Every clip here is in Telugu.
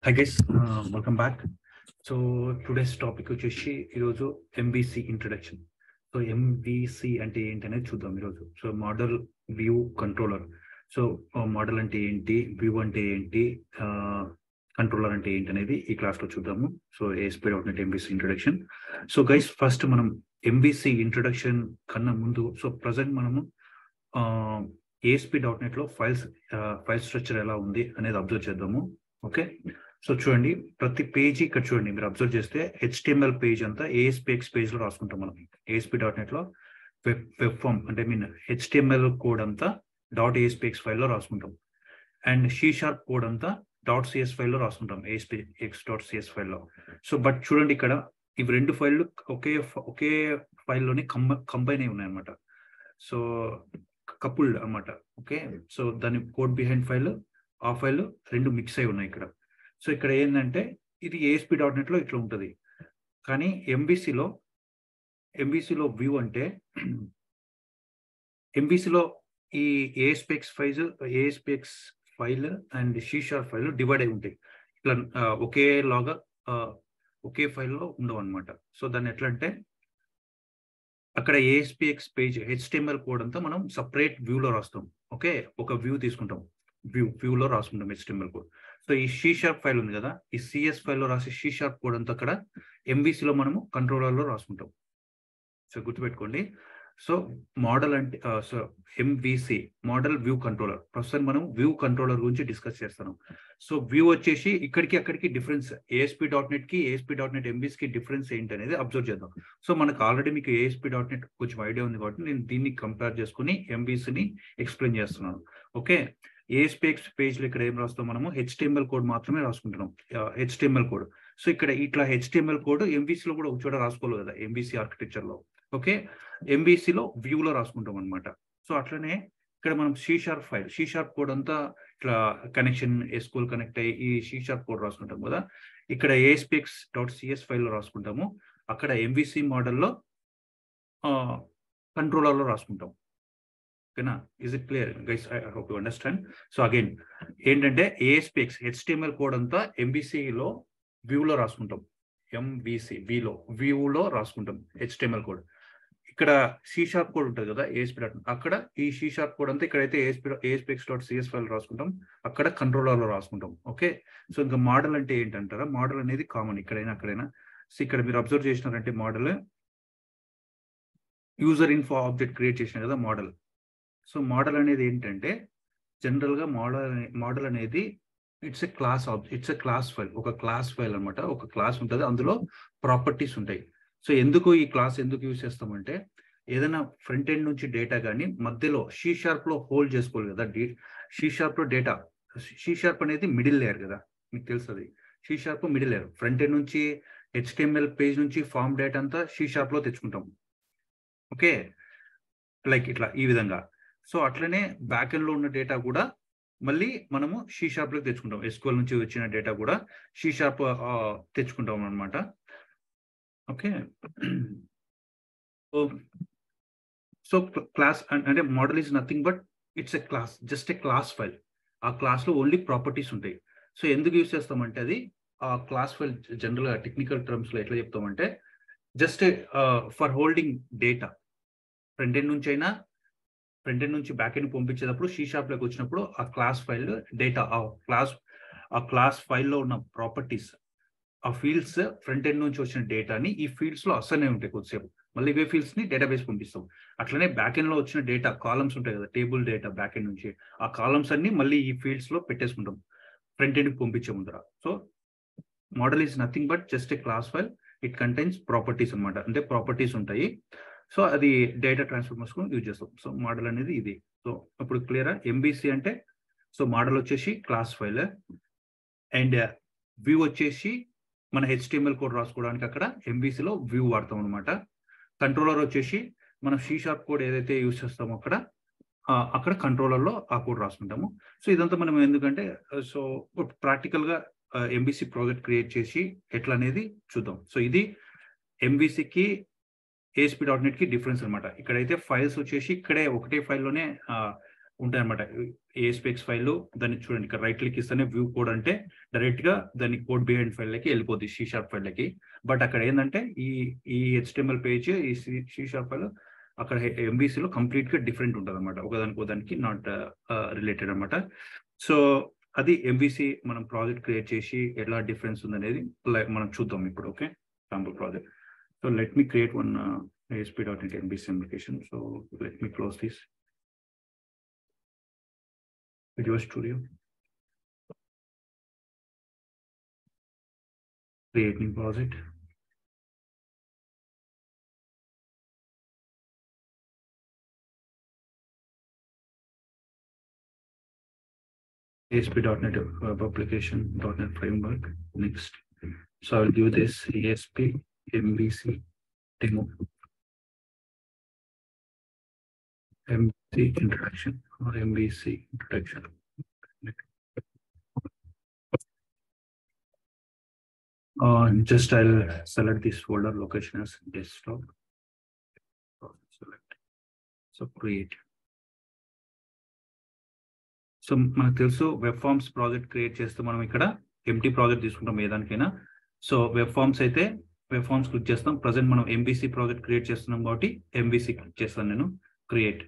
Hi guys, welcome back. So today's topic వచ్చేసి ఈరోజు ఎంబీసీ ఇంట్రడక్షన్. సో ఎంబీసీ అంటే ఏంటి అనేది చూద్దాం ఈరోజు. So model view controller. So model అంటే ఏంటి, వ్యూ అంటే ఏంటి, కంట్రోలర్ అంటే ఏంటి అనేది ఈ క్లాస్లో చూద్దాము. So ASP.NET MVC introduction. So guys first మనం ఎంబీసీ ఇంట్రడక్షన్ కన్నా ముందు సో ప్రజెంట్ మనము ASP.NET లో ఫైల్ స్ట్రక్చర్ ఎలా ఉంది అనేది అబ్జర్వ్ చేద్దాము. ఓకే, సో చూడండి ప్రతి పేజీ ఇక్కడ చూడండి, మీరు అబ్జర్వ్ చేస్తే HTML పేజ్ అంతా ASPX పేజ్ లో రాసుకుంటాం మనం. ASP.NET లో వెబ్ ఫామ్ అంటే HTML కోడ్ అంతా .ASPX ఫైల్లో రాసుకుంటాం. అండ్ C# కోడ్ అంతా .CS ఫైల్లో రాసుకుంటాం, ASPX.CS ఫైల్లో. సో బట్ చూడండి ఇక్కడ ఇవి రెండు ఫైళ్ళు ఒకే ఫైల్లోనే కంబైన్ అయి ఉన్నాయి అనమాట. సో కపుల్డ్ అనమాట. ఓకే, సో దాని కోడ్ బిహైండ్ ఫైల్, ఆ ఫైల్ రెండు మిక్స్ అయి ఉన్నాయి ఇక్కడ. సో ఇక్కడ ఏంటంటే ఇది ASP.NET లో ఇట్లా ఉంటుంది, కానీ ఎంబీసీలో వ్యూ అంటే ఎంబీసీలో ఈ ASPX file and C# file divide అయి ఉంటాయి. ఇట్లా ఒకే ఫైల్లో ఉండవు అనమాట. సో దాన్ని ఎట్లా అంటే అక్కడ ASPX పేజ్ HTML కోడ్ అంతా మనం సపరేట్ వ్యూలో రాస్తాం. ఓకే, ఒక వ్యూ తీసుకుంటాం, వ్యూలో రాసుకుంటాం HTML కోడ్. సో ఈ C# ఫైల్ ఉంది కదా, ఈ CS ఫైల్లో రాసే C# కోడ్ అంతా అక్కడ ఎంబీసీలో మనము కంట్రోలర్లో రాసుకుంటాం. సో గుర్తుపెట్టుకోండి. సో మోడల్ అంటే so MVC model view controller. ప్రస్తుతం మనం వ్యూ కంట్రోలర్ గురించి డిస్కస్ చేస్తాం. సో వ్యూ వచ్చేసి ఇక్కడికి అక్కడికి డిఫరెన్స్, ASP.NET కి ASP.NET ఎంబీసీకి డిఫరెన్స్ ఏంటి అనేది అబ్జర్వ్ చేద్దాం. సో మనకు ఆల్రెడీ మీకు ASP.NET కొంచెం ఐడియా ఉంది కాబట్టి నేను దీన్ని కంపేర్ చేసుకుని ఎంబీసీని ఎక్స్ప్లెయిన్ చేస్తున్నాను. ఓకే, ASPX పేజ్ లో ఇక్కడ ఏం రాస్తాం మనము, HTML కోడ్ మాత్రమే రాసుకుంటున్నాం, HTML కోడ్. సో ఇక్కడ ఇట్లా HTML కోడ్ ఎంబీసీలో కూడా ఒక చోట రాసుకోవాలి కదా, ఎంబీసీ ఆర్కిటెక్చర్ లో. ఓకే, ఎంబీసీలో వ్యూలో రాసుకుంటాం అనమాట. సో అట్లనే ఇక్కడ మనం C# కోడ్ అంతా ఇట్లా కనెక్షన్ SQL కనెక్ట్ అయ్యి ఈ C# కోడ్ రాసుకుంటాం కదా, ఇక్కడ ASPX.CS ఫైల్లో రాసుకుంటాము. అక్కడ ఎంబీసీ మోడల్లో కంట్రోలర్లో రాసుకుంటాం. ఓకేనా, is it clear guys? I hope you understand. So again ఏంటంటే ASPX HTML కోడ్ అంతా ఎంబీసీలో వ్యూలో రాసుకుంటాం, వ్యూలో రాసుకుంటాం HTML కోడ్. ఇక్కడ C# కోడ్ ఉంటుంది కదా ASP.NET, అక్కడ ఈ C# కోడ్ అంతా ఇక్కడైతే ASPX.CS ఫైల్ రాసుకుంటాం, అక్కడ కంట్రోలర్లో రాసుకుంటాం. ఓకే, సో ఇంకా మోడల్ అంటే ఏంటంటారా, మోడల్ అనేది కామన్ ఇక్కడైనా అక్కడైనా. సో ఇక్కడ మీరు అబ్జర్వ్ చేసినారంటే model user info object create చేసిన కదా మోడల్. సో మోడల్ అనేది ఏంటంటే జనరల్ గా మోడల్ అనేది ఇట్స్ ఎ క్లాస్ ఫైల్, ఒక క్లాస్ ఫైల్ అనమాట. ఒక క్లాస్ ఉంటుంది, అందులో ప్రాపర్టీస్ ఉంటాయి. సో ఎందుకు ఈ క్లాస్ ఎందుకు యూజ్ చేస్తామంటే ఏదైనా ఫ్రంట్ ఎండ్ నుంచి డేటా కానీ మధ్యలో C# లో హోల్డ్ చేసుకోవాలి కదా, C# లో డేటా. C# అనేది మిడిల్ లేయర్ కదా, మీకు తెలుసు అది. C# middle layer, front end నుంచి HTML పేజ్ నుంచి ఫామ్ డేటా అంతా C# లో తెచ్చుకుంటాం. ఓకే, లైక్ ఇట్లా ఈ విధంగా. సో అట్లనే బ్యాక్ ఎండ్ లో ఉన్న డేటా కూడా మళ్ళీ మనము C# లోకి తెచ్చుకుంటాం. SQL నుంచి వచ్చిన డేటా కూడా C# తెచ్చుకుంటాం అనమాట. ఓకే, సో క్లాస్ అంటే model is nothing but it's a class, just a class file. ఆ క్లాస్ లో ఓన్లీ ప్రాపర్టీస్ ఉంటాయి. సో ఎందుకు యూజ్ చేస్తామంటే అది ఆ క్లాస్ ఫైల్ జనరల్ గా టెక్నికల్ టర్మ్స్ లో ఎట్లా చెప్తామంటే just for holding data. Front end నుంచి బ్యాక్ ఎండ్ పంపించేటప్పుడు C# లోకి వచ్చినప్పుడు ఆ క్లాస్ ఫైల్ డేటా, ఆ క్లాస్ ఫైల్లో ఉన్న ప్రాపర్టీస్, ఆ ఫీల్డ్స్ ఫ్రంట్ ఎండ్ నుంచి వచ్చిన డేటాని ఈ ఫీల్డ్స్ లో అసలే ఉంటాయి కొద్దిసేపు. మళ్ళీ ఇవే ఫీల్డ్స్ ని డేటాబేస్ పంపిస్తాం. అట్లనే బ్యాక్ ఎండ్ లో వచ్చిన డేటా కాలమ్స్ ఉంటాయి కదా, టేబుల్ డేటా బ్యాక్ ఎండ్ నుంచి, ఆ కాలమ్స్ అన్ని మళ్ళీ ఈ ఫీల్డ్స్ లో పెట్టేసుకుంటాం ఫ్రంట్ ఎండ్ కి పంపించే ముందర. So model is nothing but just a class file, it contains properties అనమాట. అంటే ప్రాపర్టీస్ ఉంటాయి. సో అది డేటా ట్రాన్స్ఫార్మర్స్ కు యూజ్ చేస్తాం. సో మోడల్ అనేది ఇది. సో ఇప్పుడు క్లియరా? ఎంబీసీ అంటే సో మోడల్ వచ్చేసి క్లాస్ ఫైల్, అండ్ వ్యూ వచ్చేసి మన HTML కోడ్ రాసుకోవడానికి అక్కడ ఎంబీసీలో వ్యూ వాడతాం అనమాట. కంట్రోలర్ వచ్చేసి మనం C# కోడ్ ఏదైతే యూజ్ చేస్తామో అక్కడ కంట్రోలర్లో ఆ కోడ్ రాసుకుంటాము. సో ఇదంతా మనం ఎందుకంటే సో ప్రాక్టికల్ గా ఎంబీసీ ప్రాజెక్ట్ క్రియేట్ చేసి ఎట్లా అనేది చూద్దాం. సో ఇది ఎంబీసీకి ASP.NET కి డిఫరెన్స్ అనమాట. ఇక్కడైతే ఫైల్స్ వచ్చేసి ఇక్కడే ఒకటే ఫైల్లోనే ఉంటాయన్నమాట. ASPX ఫైల్ దాన్ని చూడండి, ఇక్కడ రైట్ క్లిక్ ఇస్తేనే వ్యూ కోడ్ అంటే డైరెక్ట్ గా దాని కోడ్ బిహైండ్ ఫైల్ లకి వెళ్ళిపోద్ది, C# ఫైల్ లకి. బట్ అక్కడ ఏంటంటే ఈ HTML పేజ్, ఈ C# ఫైల్ అక్కడ MVC లో కంప్లీట్ గా డిఫరెంట్ ఉంటుంది అనమాట, ఒకదానికి నాట్ రిలేటెడ్ అనమాట. సో అది MVC మనం ప్రాజెక్ట్ క్రియేట్ చేసి ఎలా డిఫరెన్స్ ఉందనేది మనం చూద్దాం ఇప్పుడు. Okay, sample project. So let me create one ASP.NET MVC application. So let me close this Visual Studio, create new project. ASP.NET Web Application, .NET Framework. Next, so I'll give this ASP MVC demo, MVC introduction or MVC introduction. Just I'll select this folder location as desktop. Select. So create. So మనకు తెలుసు వెబ్ ఫార్మ్స్ ప్రాజెక్ట్ క్రియేట్ చేస్తే మనం ఇక్కడ ఎంటీ ప్రాజెక్ట్ తీసుకుంటాం ఏ దానికైనా. సో వెబ్ ఫార్మ్స్ అయితే వెబ్ ఫార్మ్స్ క్లిక్ చేస్తాం. ప్రజెంట్ మనం MVC ప్రాజెక్ట్ క్రియేట్ చేస్తున్నాం కాబట్టి MVC క్లిక్ చేస్తాను నేను, create.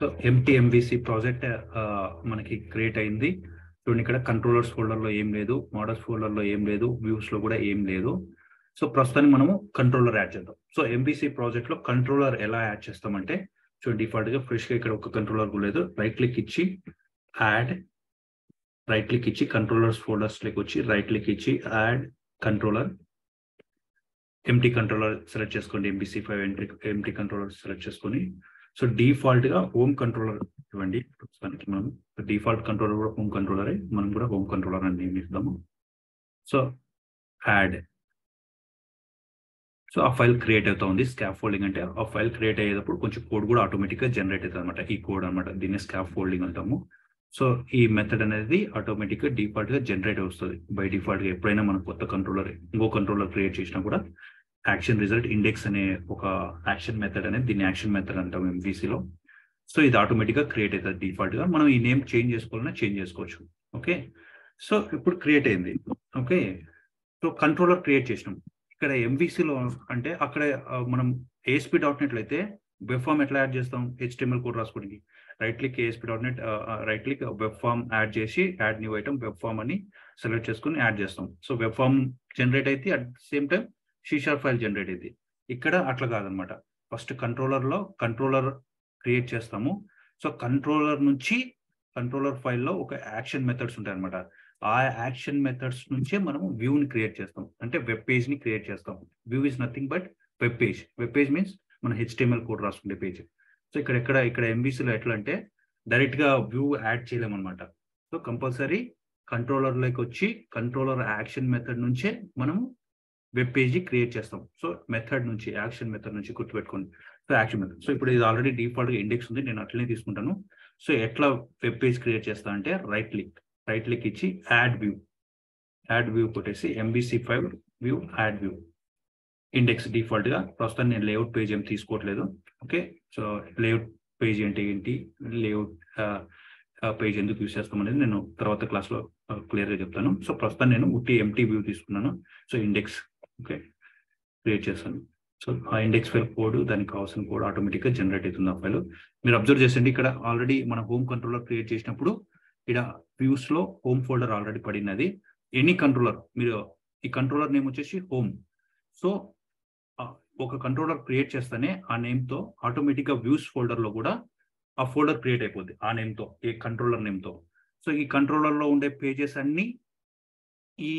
So empty MVC project మనకి క్రియేట్ అయింది. చూడండి, ఇక్కడ కంట్రోలర్స్ ఫోల్డర్లో ఏం లేదు, మోడల్స్ ఫోల్డర్లో ఏం లేదు, వ్యూస్లో కూడా ఏం లేదు. సో ప్రస్తుతానికి మనము కంట్రోలర్ యాడ్ చేద్దాం. సో MVC ప్రాజెక్ట్లో కంట్రోలర్ ఎలా యాడ్ చేస్తామంటే, చూడండి డిఫాల్ట్గా ఫ్రెష్గా ఇక్కడ ఒక కంట్రోలర్ కూడా లేదు. రైట్ క్లిక్ ఇచ్చి యాడ్, రైట్ క్లిక్ ఇచ్చి కంట్రోలర్స్ ఫోల్డర్స్లోకి వచ్చి రైట్ క్లిక్ ఇచ్చి add controller, empty controller select చేసుకోండి. MVC5 ఎంటీ కంట్రోలర్ సెలెక్ట్ చేసుకొని, సో డిఫాల్ట్ గా హోమ్ కంట్రోలర్ ఇవ్వండి. ప్రస్తుతానికి మనం డిఫాల్ట్ కంట్రోలర్ కూడా హోమ్ కంట్రోలరే, మనం కూడా హోమ్ కంట్రోలర్ అని నేమ్ ఇద్దాము. సో యాడ్, సో ఆ ఫైల్ క్రియేట్ అవుతా ఉంది. స్కాప్ ఫోల్డింగ్ అంటే ఆ ఫైల్ క్రియేట్ అయ్యేటప్పుడు కొంచెం కోడ్ కూడా ఆటోమేటిక్ గా జనరేట్ అవుతుంది అనమాట. ఈ కోడ్ అనమాట, దీన్ని స్కాప్ ఫోల్డింగ్ అంటాము. సో ఈ మెథడ్ అనేది ఆటోమేటిక్ గా డిఫాల్ట్ గా జనరేట్ వస్తుంది బై డిఫాల్ట్ గా. ఎప్పుడైనా మనం కొత్త కంట్రోలర్, ఇంకో కంట్రోలర్ క్రియేట్ చేసినా కూడా యాక్షన్ రిజల్ట్ ఇండెక్స్ అనే ఒక యాక్షన్ మెథడ్ అనేది, దీన్ని యాక్షన్ మెథడ్ అంటాం MVC లో. సో ఇది ఆటోమేటిక్ గా క్రియేట్ అవుతుంది డిఫాల్ట్ గా. మనం ఈ నేమ్ చేంజ్ చేసుకోవాలన్నా చేంజ్ చేసుకోవచ్చు. ఓకే, సో ఇప్పుడు క్రియేట్ అయింది. ఓకే, సో కంట్రోలర్ క్రియేట్ చేసినాం. ఇక్కడ MVC లో అంటే అక్కడ మనం ASP.NET లో అయితే వెబ్ ఫామ్ ఎట్లా యాడ్ చేస్తాం, HTML కోడ్ రాసుకోవడానికి right click ASP.NET, right click web form add చేసి add new item web form అని సెలెక్ట్ చేసుకుని యాడ్ చేస్తాం. సో వెబ్ ఫామ్ జనరేట్ అయితే at same time C# file generate అయింది. ఇక్కడ అట్లా కాదనమాట. ఫస్ట్ కంట్రోలర్లో కంట్రోలర్ క్రియేట్ చేస్తాము. సో కంట్రోలర్ నుంచి కంట్రోలర్ ఫైల్లో ఒక యాక్షన్ మెథడ్స్ ఉంటాయి అనమాట. ఆ యాక్షన్ మెథడ్స్ నుంచే మనము వ్యూని క్రియేట్ చేస్తాం, అంటే వెబ్ పేజ్ ని క్రియేట్ చేస్తాం. View is nothing but web page. Web page means మన HTML కోడ్ రాసుకునే పేజ్. సో ఇక్కడ MVCలో ఎట్లా అంటే డైరెక్ట్ గా వ్యూ యాడ్ చేయలేమన్నమాట. సో కంపల్సరీ కంట్రోలర్లోకి వచ్చి కంట్రోలర్ యాక్షన్ మెథడ్ నుంచే మనము వెబ్ పేజ్ క్రియేట్ చేస్తాం. సో మెథడ్ నుంచి, యాక్షన్ మెథడ్ నుంచి గుర్తుపెట్టుకోండి. So action method. సో ఇప్పుడు ఇది ఆల్రెడీ డిఫాల్ట్ గా ఇండెక్స్ ఉంది, నేను అట్లనే తీసుకుంటాను. సో ఎట్లా వెబ్ పేజ్ క్రియేట్ చేస్తా అంటే రైట్ క్లిక్ ఇచ్చి యాడ్ వ్యూ కొట్టేసి MVC5 view add view index default గా. ప్రస్తుతం నేను లేఅవుట్ పేజ్ ఏం తీసుకోవట్లేదు. ఓకే, సో లేఅవుట్ పేజ్ ఏంటి, లేఅవుట్ పేజ్ ఎందుకు యూస్ చేస్తాం అనేది నేను తర్వాత క్లాస్ లో క్లియర్ గా చెప్తాను. సో ప్రస్తుతం నేను ఎంటీ వ్యూ తీసుకున్నాను. సో ఇండెక్స్ ఓకే క్రియేట్ చేస్తాను. సో ఆ ఇండెక్స్ ఫైల్ కోడ్, దానికి కావాల్సిన కోడ్ ఆటోమేటిక్ గా జనరేట్ అవుతుంది ఆ ఫైల్. మీరు అబ్జర్వ్ చేసండి, ఇక్కడ ఆల్రెడీ మన హోమ్ కంట్రోలర్ క్రియేట్ చేసినప్పుడు ఇక్కడ వ్యూస్ లో హోమ్ ఫోల్డర్ ఆల్రెడీ పడినది. ఎనీ కంట్రోలర్, మీరు ఈ కంట్రోలర్ నేమ్ వచ్చేసి హోమ్. సో ఒక కంట్రోలర్ క్రియేట్ చేస్తేనే ఆ నేమ్ తో ఆటోమేటిక్ గా వ్యూస్ ఫోల్డర్ లో కూడా ఆ ఫోల్డర్ క్రియేట్ అయిపోద్ది ఆ నేమ్ తో, ఏ కంట్రోలర్ నేమ్ తో. సో ఈ కంట్రోలర్ లో ఉండే పేజెస్ అన్ని ఈ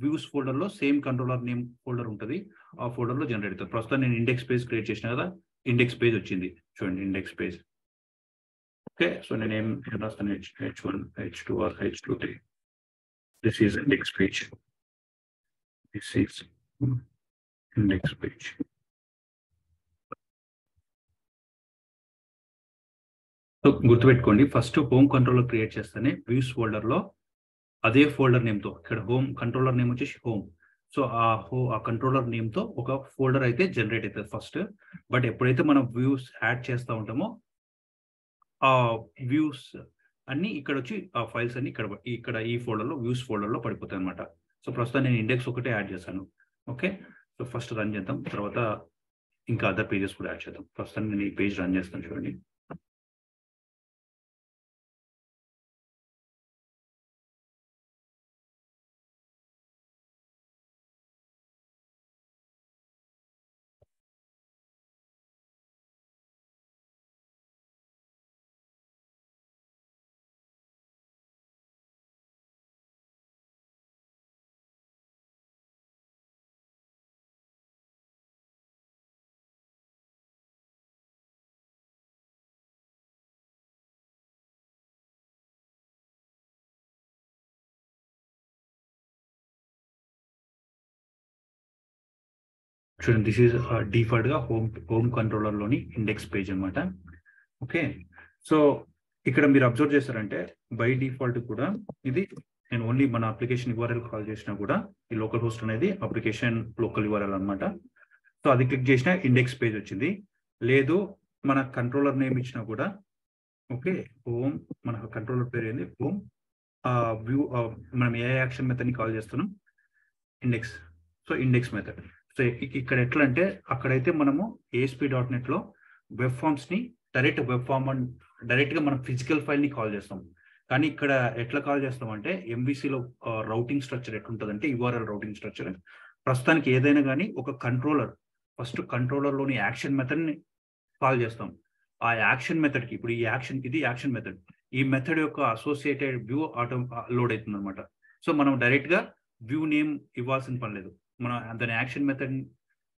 వ్యూస్ ఫోల్డర్ లో సేమ్ కంట్రోలర్ నేమ్ ఫోల్డర్ ఉంటుంది, ఆ ఫోల్డర్ లో జనరేట్ అవుతుంది. ప్రస్తుతం నేను ఇండెక్స్ పేజ్ క్రియేట్ చేసిన కదా, ఇండెక్స్ పేజ్ వచ్చింది చూడండి. ఇండెక్స్ పేజ్ ఓకే, సో నేను ఏం రాస్తాను, H1, H2 or H2. This is index page. This is index page. So గుర్తుపెట్టుకోండి, ఫస్ట్ హోమ్ కంట్రోలర్ క్రియేట్ చేస్తేనే వ్యూస్ ఫోల్డర్లో అదే ఫోల్డర్ నేమ్తో, ఇక్కడ హోమ్ కంట్రోలర్ నేమ్ వచ్చేసి హోమ్. సో ఆ కంట్రోలర్ నేమ్తో ఒక ఫోల్డర్ అయితే జనరేట్ అవుతుంది ఫస్ట్. బట్ ఎప్పుడైతే మనం వ్యూస్ యాడ్ చేస్తూ ఉంటామో ఆ వ్యూస్ అన్ని ఇక్కడ వచ్చి ఆ ఫైల్స్ అన్ని ఇక్కడ ఈ ఫోల్డర్లో వ్యూస్ ఫోల్డర్లో పడిపోతాయి అనమాట. సో ప్రస్తుతం నేను ఇండెక్స్ ఒకటే యాడ్ చేశాను. ఓకే, సో ఫస్ట్ రన్ చేద్దాం, తర్వాత ఇంకా అదర్ పేజెస్ కూడా యాడ్ చేద్దాం. ప్రస్తుతం నేను ఈ పేజ్ రన్ చేస్తాను, చూడండి. చూడండి, దిస్ ఈజ్ డిఫాల్ట్ గా హోమ్ కంట్రోలర్ లోని ఇండెక్స్ పేజ్ అనమాట. ఓకే, సో ఇక్కడ మీరు అబ్జర్వ్ చేస్తారంటే బై డిఫాల్ట్ కూడా ఇది నేను ఓన్లీ మన అప్లికేషన్ URL కాల్ చేసినా కూడా ఈ లోకల్ హోస్ట్ అనేది అప్లికేషన్ లోకల్ URL అనమాట. సో అది క్లిక్ చేసినా ఇండెక్స్ పేజ్ వచ్చింది. లేదు మన కంట్రోలర్ నేమ్ ఇచ్చినా కూడా, ఓకే, హోమ్, మన కంట్రోలర్ పేరు ఏంది, హోమ్ వ్యూ, మనం ఏ యాక్షన్ మెథడ్ ని కాల్ చేస్తున్నాం, index. So index method. So ఇక్కడ ఎట్లా అంటే అక్కడైతే మనము ASP.NET లో వెబ్ ఫామ్స్ ని డైరెక్ట్ గా మనం ఫిజికల్ ఫైల్ ని కాల్ చేస్తాం. కానీ ఇక్కడ ఎట్లా కాల్ చేస్తాం అంటే MVCలో రౌటింగ్ స్ట్రక్చర్ ఎట్లుంటుందంటే URL రౌటింగ్ స్ట్రక్చర్. ప్రస్తుతానికి ఏదైనా కానీ ఒక కంట్రోలర్, ఫస్ట్ కంట్రోలర్ లోని యాక్షన్ మెథడ్ ని కాల్ చేస్తాం. ఆ యాక్షన్ మెథడ్ కి ఇప్పుడు ఇది యాక్షన్ మెథడ్, ఈ మెథడ్ యొక్క అసోసియేటెడ్ వ్యూ లోడ్ అవుతుంది అనమాట. సో మనం డైరెక్ట్ గా వ్యూ నేమ్ ఇవ్వాల్సిన పని లేదు. మనం దాని action method,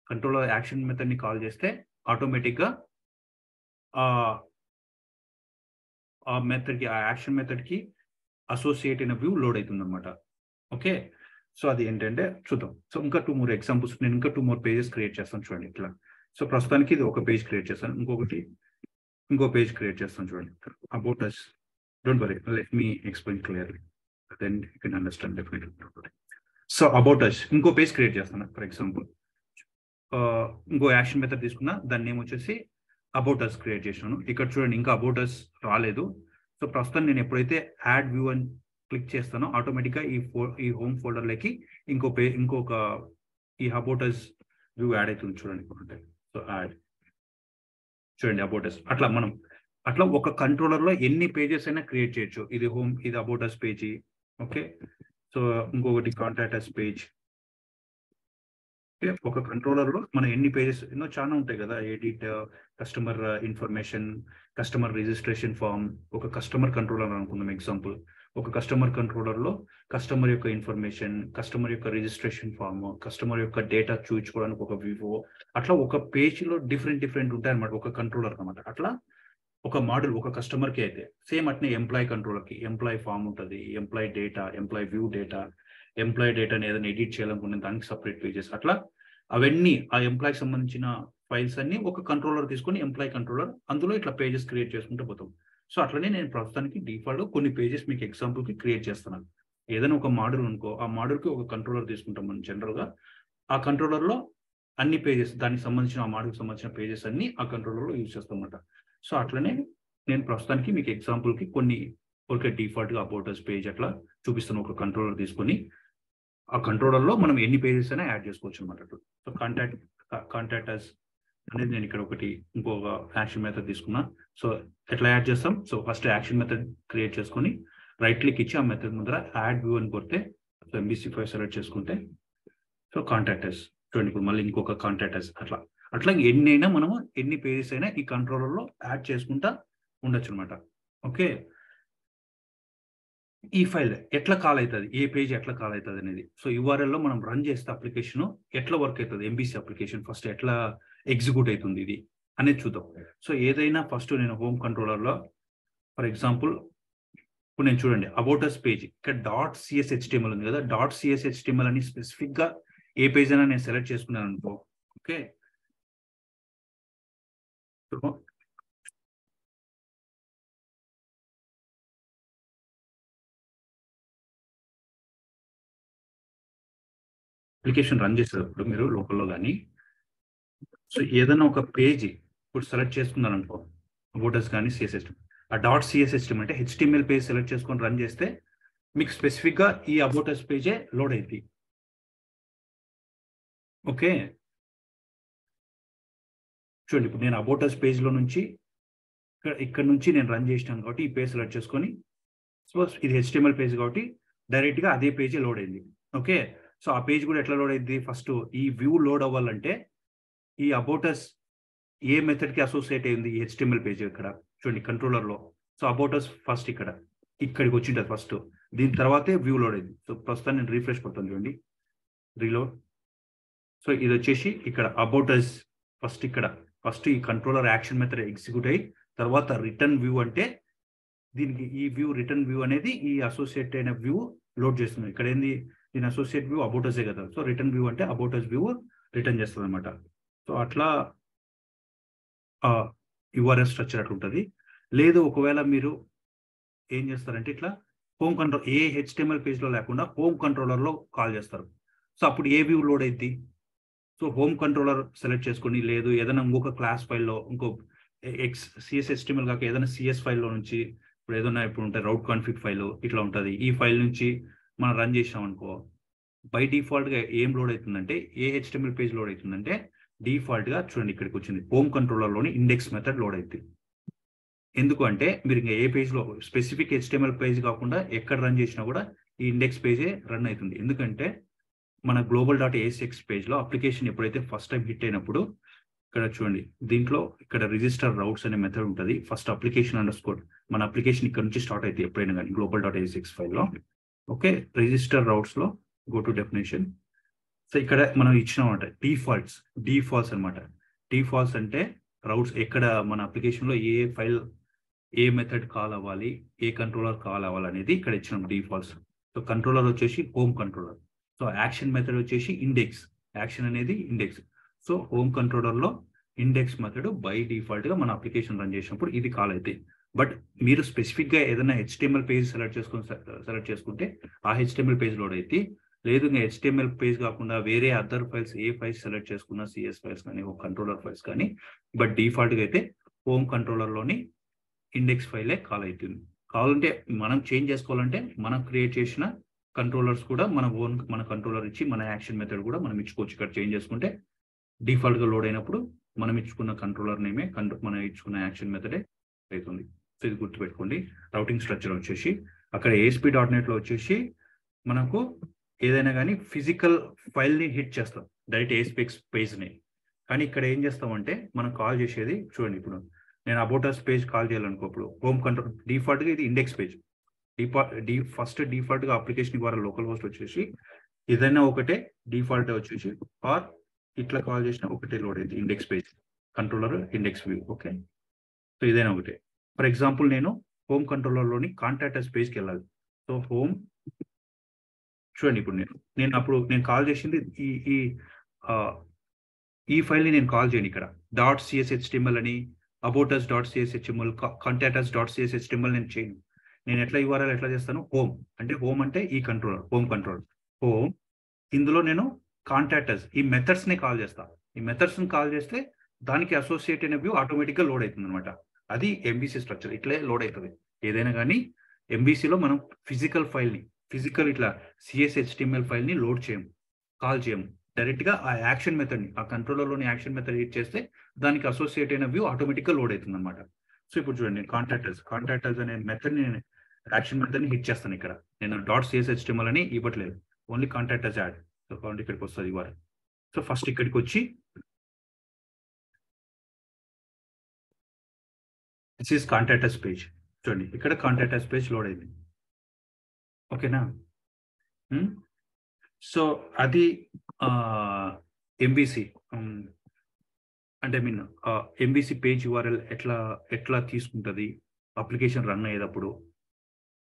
controller action method ని కాల్ చేస్తే ఆటోమేటిక్ గా ఆ మెథడ్ కి, ఆ యాక్షన్ మెథడ్ కి అసోసియేట్ అయిన వ్యూ లోడ్ అవుతుంది అనమాట. ఓకే, సో అది ఏంటంటే చూద్దాం. సో ఇంకా 2 more ఎగ్జాంపుల్స్, నేను ఇంకా 2 more పేజెస్ క్రియేట్ చేస్తాను, చూడండి ఇట్లా. సో ప్రస్తుతానికి ఇది ఒక పేజ్ క్రియేట్ చేస్తాను, ఇంకో పేజ్ క్రియేట్ చేస్తాను, చూడండి. About us, don't worry, let me explain clearly, then you can understand definitely. So about us ఇంకో పేజ్ క్రియేట్ చేస్తాను. ఫర్ ఎగ్జాంపుల్ ఇంకో యాక్షన్ మెథడ్ తీసుకున్నా, దాని నేమ్ వచ్చేసి అబౌట్ us క్రియేట్ చేసినాను. ఇక్కడ చూడండి ఇంకా అబౌట్ us రాలేదు. సో ప్రస్తుతం నేను ఎప్పుడైతే యాడ్ వ్యూ అని క్లిక్ చేస్తానో ఆటోమేటిక్గా ఈ హోమ్ ఫోల్డర్లోకి ఇంకొక ఈ అబౌట్ us వ్యూ యాడ్ అవుతుంది, చూడండి. సో యాడ్, చూడండి అబౌట్ us. అట్లా ఒక కంట్రోలర్ లో ఎన్ని పేజెస్ అయినా క్రియేట్ చేయొచ్చు. ఇది హోమ్, ఇది about us page. Okay, so ఇంకొకటి కాంటాక్ట్ us పేజ్. ఒక కంట్రోలర్ లో మనం ఎన్ని పేజెస్, ఎన్నో చాలా ఉంటాయి కదా, edit, customer information, customer registration form. ఒక కస్టమర్ కంట్రోలర్ అనుకుందాం ఎగ్జాంపుల్. ఒక కస్టమర్ కంట్రోలర్ లో కస్టమర్ యొక్క ఇన్ఫర్మేషన్, కస్టమర్ యొక్క రిజిస్ట్రేషన్ ఫామ్, కస్టమర్ యొక్క డేటా చూపించుకోవడానికి ఒక వివో, అట్లా ఒక పేజ్ లో డిఫరెంట్ ఉంటాయి అనమాట ఒక కంట్రోలర్ అనమాట. అట్లా ఒక మోడల్ ఒక కస్టమర్ కి అయితే సేమ్ అట్నే ఎంప్లాయీ కంట్రోలర్ కి ఎంప్లాయీ ఫామ్ ఉంటుంది, employee data, employee view data, employee డేటాని ఏదైనా ఎడిట్ చేయాలనుకునే దానికి సపరేట్ పేజెస్. అట్లా అవన్నీ ఆ ఎంప్లాయీకి సంబంధించిన ఫైల్స్ అన్ని ఒక కంట్రోలర్ తీసుకొని ఎంప్లాయీ కంట్రోలర్ అందులో ఇట్లా పేజెస్ క్రియేట్ చేసుకుంటూ పోతాం. సో అట్లనే నేను ప్రస్తుతానికి డిఫాల్ట్ కొన్ని పేజెస్ మీకు ఎగ్జాంపుల్ కి క్రియేట్ చేస్తున్నాను. ఏదైనా ఒక మోడల్ అనుకో, ఆ మోడల్ కి ఒక కంట్రోలర్ తీసుకుంటాం మనం జనరల్ గా. ఆ కంట్రోలర్ లో అన్ని పేజెస్, దానికి సంబంధించిన ఆ మోడల్కి సంబంధించిన పేజెస్ అన్ని ఆ కంట్రోలర్ లో యూజ్ చేస్తాం అన్నమాట. సో అట్లనే నేను ప్రస్తుతానికి మీకు ఎగ్జాంపుల్ కి కొన్ని ఒక డిఫాల్ట్ గా అబౌట్ us పేజ్ అట్లా చూపిస్తాను. ఒక కంట్రోలర్ తీసుకొని ఆ కంట్రోలర్ లో మనం ఎన్ని పేజెస్ అయినా యాడ్ చేసుకోవచ్చు అనమాట. సో కాంటాక్ట్ us అనేది నేను ఇక్కడ ఇంకొక యాక్షన్ మెథడ్ తీసుకున్నా. సో ఎట్లా యాడ్ చేస్తాం, so first action method create చేసుకొని రైట్ క్లిక్ ఇచ్చి ఆ మెథడ్ ముందర యాడ్ వ్యూ అని కొడితే, సో MVC5 సెలెక్ట్ చేసుకుంటే, సో కాంటాక్ట్ us చూడండి, ఇప్పుడు మళ్ళీ ఇంకొక కాంటాక్ట్ us. అట్లా ఎన్నైనా మనము ఎన్ని పేజెస్ అయినా ఈ కంట్రోలర్ లో యాడ్ చేసుకుంటా ఉండొచ్చు అనమాట. ఓకే, ఈ ఫైల్ ఎట్లా కాల్ అవుతుంది, ఏ పేజ్ ఎట్లా కాల్ అవుతుంది అనేది. సో URL లో మనం రన్ చేస్తే అప్లికేషన్ ఎట్లా వర్క్ అవుతుంది, MVC అప్లికేషన్ ఫస్ట్ ఎట్లా ఎగ్జిక్యూట్ అవుతుంది ఇది అనేది చూద్దాం. సో ఏదైనా ఫస్ట్ నేను హోమ్ కంట్రోలర్ లో ఫర్ ఎగ్జాంపుల్ ఇప్పుడు నేను చూడండి అబౌటస్ పేజ్ ఇక్కడ .cshtml ఉంది కదా, .cshtml అని స్పెసిఫిక్ గా ఏ పేజ్ అయినా నేను సెలెక్ట్ చేసుకున్నాను అనుకో, ఓకే, అప్లికేషన్ రన్ చేసేటప్పుడు మీరు లోకల్లో కానీ సో ఏదైనా ఒక పేజ్ ఇప్పుడు సెలెక్ట్ చేసుకున్నారు అనుకో, అబౌటస్ కానీ సిఎస్ఎస్, ఆ .cshtml అంటే హెచ్టిఎంఎల్ పేజ్ సెలెక్ట్ చేసుకొని రన్ చేస్తే మీకు స్పెసిఫిక్ గా ఈ అబౌటస్ పేజే లోడ్ అయింది. ఓకే, చూడండి ఇప్పుడు నేను అబౌటస్ పేజ్ లో నుంచి ఇక్కడ నుంచి నేను రన్ చేసినాను కాబట్టి ఈ పేజ్ సెలెక్ట్ చేసుకొని, సపోజ్ ఇది హెచ్టిఎంఎల్ పేజ్ కాబట్టి డైరెక్ట్ గా అదే పేజీ లోడ్ అయింది. ఓకే, సో ఆ పేజ్ కూడా ఎట్లా లోడ్ అయింది, ఫస్ట్ ఈ వ్యూ లోడ్ అవ్వాలంటే ఈ అబౌటస్ ఏ మెథడ్ కి అసోసియేట్ అయింది ఈ హెచ్టిఎంఎల్ పేజ్, ఇక్కడ చూడండి కంట్రోలర్ లో, సో అబౌటస్ ఫస్ట్ ఇక్కడికి వచ్చింటది ఫస్ట్, దీని తర్వాతే వ్యూ లోడ్ అయింది. సో ప్రస్తుతం నేను రీఫ్రెష్ కొడతాను చూడండి, రీలోడ్. సో ఇది వచ్చేసి ఇక్కడ అబౌటస్ ఫస్ట్ ఈ కంట్రోలర్ యాక్షన్ మెథడ్ ఎగ్జిక్యూట్ అయ్యి తర్వాత రిటర్న్ వ్యూ అంటే దీనికి ఈ వ్యూ రిటర్న్ వ్యూ అనేది ఈ అసోసియేట్ అయిన వ్యూ లోడ్ చేస్తుంది. ఇక్కడ ఏంది దీని అసోసియేట్ వ్యూ అబౌటసే కదా, సో రిటర్న్ వ్యూ అంటే అబౌటస్ వ్యూ రిటర్న్ చేస్తుంది అనమాట. సో అట్లా యుఆర్ఎల్ స్ట్రక్చర్ అట్లా ఉంటుంది. లేదు ఒకవేళ మీరు ఏం చేస్తారంటే ఇట్లా home control A HTML page లో లేకుండా హోమ్ కంట్రోలర్ లో కాల్ చేస్తారు. సో అప్పుడు ఏ వ్యూ లోడ్ అయింది, సో హోమ్ కంట్రోలర్ సెలెక్ట్ చేసుకొని, లేదు ఏదైనా ఇంకొక క్లాస్ ఫైల్లో ఇంకో సిఎస్హెచ్టిఎంఎల్ కాక ఏదైనా సిఎస్ ఫైల్లో నుంచి ఇప్పుడు ఏదైనా ఇప్పుడు ఉంటాయి రౌట్ కాన్ఫిగ్ ఫైల్ ఇట్లా ఉంటుంది, ఈ ఫైల్ నుంచి మనం రన్ చేసాం అనుకో, బై డిఫాల్ట్ గా ఏం లోడ్ అవుతుందంటే ఏ హెచ్టిఎంఎల్ పేజ్ లోడ్ అవుతుందంటే డిఫాల్ట్ గా చూడండి ఇక్కడికి వచ్చింది హోమ్ కంట్రోలర్ లోని ఇండెక్స్ మెథడ్ లోడ్ అవుతుంది. ఎందుకు అంటే మీరు ఇంకా ఏ పేజ్ లో స్పెసిఫిక్ హెచ్టిఎంఎల్ పేజ్ కాకుండా ఎక్కడ రన్ చేసినా కూడా ఈ ఇండెక్స్ పేజే రన్ అవుతుంది. ఎందుకంటే మన global.asx పేజ్ లో అప్లికేషన్ ఎప్పుడైతే ఫస్ట్ టైం హిట్ అయినప్పుడు ఇక్కడ చూడండి దీంట్లో ఇక్కడ రిజిస్టర్ రౌట్స్ అనే మెథడ్ ఉంటుంది. ఫస్ట్ అప్లికేషన్ అండర్స్కోర్ మన అప్లికేషన్ ఇక్కడ నుంచి స్టార్ట్ అయితే ఎప్పుడైనా కానీ global.asx ఫైల్లో, ఓకే, రిజిస్టర్ రౌట్స్ లో గో టు డెఫినేషన్. సో ఇక్కడ మనం ఇచ్చినామంట డిఫాల్ట్స్ అనమాట. డిఫాల్ట్స్ అంటే రౌట్స్ ఎక్కడ మన అప్లికేషన్ లో ఏ ఫైల్ ఏ మెథడ్ కాల్ అవ్వాలి, ఏ కంట్రోలర్ కాల్ అవ్వాలి అనేది ఇక్కడ ఇచ్చినాం డిఫాల్ట్స్. సో కంట్రోలర్ వచ్చేసి home controller, so action method వచ్చేసి ఇండెక్స్, యాక్షన్ అనేది ఇండెక్స్. సో హోమ్ కంట్రోలర్ లో ఇండెక్స్ మెథడ్ బై డిఫాల్ట్ గా మన అప్లికేషన్ రన్ చేసినప్పుడు ఇది కాల్ అవుతాయి. బట్ మీరు స్పెసిఫిక్ గా ఏదైనా హెచ్టిఎంఎల్ పేజ్ సెలెక్ట్ చేసుకుంటే ఆ హెచ్టిఎంఎల్ పేజ్ లోడ్ అయితే, లేదు ఇంకా హెచ్టిఎంఎల్ పేజ్ కాకుండా వేరే అదర్ ఫైల్స్ ఏ ఫైల్స్ సెలెక్ట్ చేసుకున్నా సిఎస్ ఫైల్స్ కానీ కంట్రోలర్ ఫైల్స్ కానీ, బట్ డిఫాల్ట్ గా అయితే హోమ్ కంట్రోలర్ లోని ఇండెక్స్ ఫైలే కాల్ అవుతుంది. కావాలంటే మనం చేంజ్ చేసుకోవాలంటే మనం క్రియేట్ చేసిన కంట్రోలర్స్ కూడా మన కంట్రోలర్ ఇచ్చి మన యాక్షన్ మెథడ్ కూడా మనం ఇచ్చుకోవచ్చు. ఇక్కడ చేంజ్ చేసుకుంటే డిఫాల్ట్ గా లోడ్ అయినప్పుడు మనం ఇచ్చుకున్న కంట్రోలర్ నేమే మనం ఇచ్చుకున్న యాక్షన్ మెథడే అవుతుంది. సో ఇది గుర్తుపెట్టుకోండి. రౌటింగ్ స్ట్రక్చర్ వచ్చేసి అక్కడ ASP.NET లో వచ్చేసి మనకు ఏదైనా కానీ ఫిజికల్ ఫైల్ ని హిట్ చేస్తాం డైరెక్ట్ ASPX పేజ్ ని, కానీ ఇక్కడ ఏం చేస్తామంటే మనం కాల్ చేసేది చూడండి, ఇప్పుడు నేను అబౌటస్ పేజ్ కాల్ చేయాలనుకో, ఇప్పుడు హోమ్ కంట్రోల్ డిఫాల్ట్ గా ఇది ఇండెక్స్ పేజ్, ఫస్ట్ డిఫాల్ట్ గా అప్లికేషన్ ద్వారా లోకల్ హోస్ట్ వచ్చేసి ఏదైనా ఒకటే డిఫాల్ట్ వచ్చేసి ఆర్ ఇట్లా కాల్ చేసిన ఒకటే లోడ్ అయింది index page controller index view. Okay, so ఇదైనా ఒకటే. ఫర్ ఎగ్జాంపుల్ నేను హోమ్ కంట్రోలర్ లోని కాంటాక్టర్స్ పేజ్కి వెళ్ళాలి. సో హోమ్ చూడండి ఇప్పుడు నేను కాల్ చేసింది ఈ ఫైల్ ని నేను కాల్ చేయను ఇక్కడ .cshtml అని aboutus.cshtml contactors.cshtml నేను చేయను. నేను ఎట్లా URL ఎట్లా చేస్తాను, హోమ్ అంటే ఈ కంట్రోలర్ హోమ్ ఇందులో నేను కాంటాక్టర్స్ ఈ మెథడ్స్ ని కాల్ చేస్తా. ఈ మెథడ్స్ ని కాల్ చేస్తే దానికి అసోసియేట్ అయిన వ్యూ ఆటోమేటిక్ గా లోడ్ అవుతుంది అనమాట. అది MVC స్ట్రక్చర్, ఇట్లే లోడ్ అవుతుంది. ఏదైనా కానీ MVCలో మనం ఫిజికల్ ఇట్లా CSHTML ఫైల్ ని లోడ్ చేయము, కాల్ చేయము. డైరెక్ట్ గా ఆ యాక్షన్ మెథడ్ ని ఆ కంట్రోలర్ లోని యాక్షన్ మెథడ్ హిట్ చేస్తే దానికి అసోసియేట్ అయిన వ్యూ ఆటోమేటిక్ గా లోడ్ అవుతుంది అనమాట. సో ఇప్పుడు చూడండి కాంటాక్టర్స్ అనే మెథడ్ ని యాక్షన్ మెథడ్ ని హిట్ చేస్తాను. ఇక్కడ నేను .cshtml అని ఇవ్వట్లేదు, ఓన్లీ కాంటాక్టర్స్ యాడ్. సో కాబట్టి ఇక్కడికి వస్తుంది ఇవ్వాలి. సో ఫస్ట్ ఇక్కడికి వచ్చి దిస్ ఈస్ కాంటాక్టర్స్ పేజ్, చూడండి ఇక్కడ కాంటాక్టర్స్ పేజ్ లోడ్ అయింది. ఓకేనా, సో అది MVC అంటే MVC పేజ్ URL ఎట్లా తీసుకుంటుంది, అప్లికేషన్ రన్ అయ్యేటప్పుడు.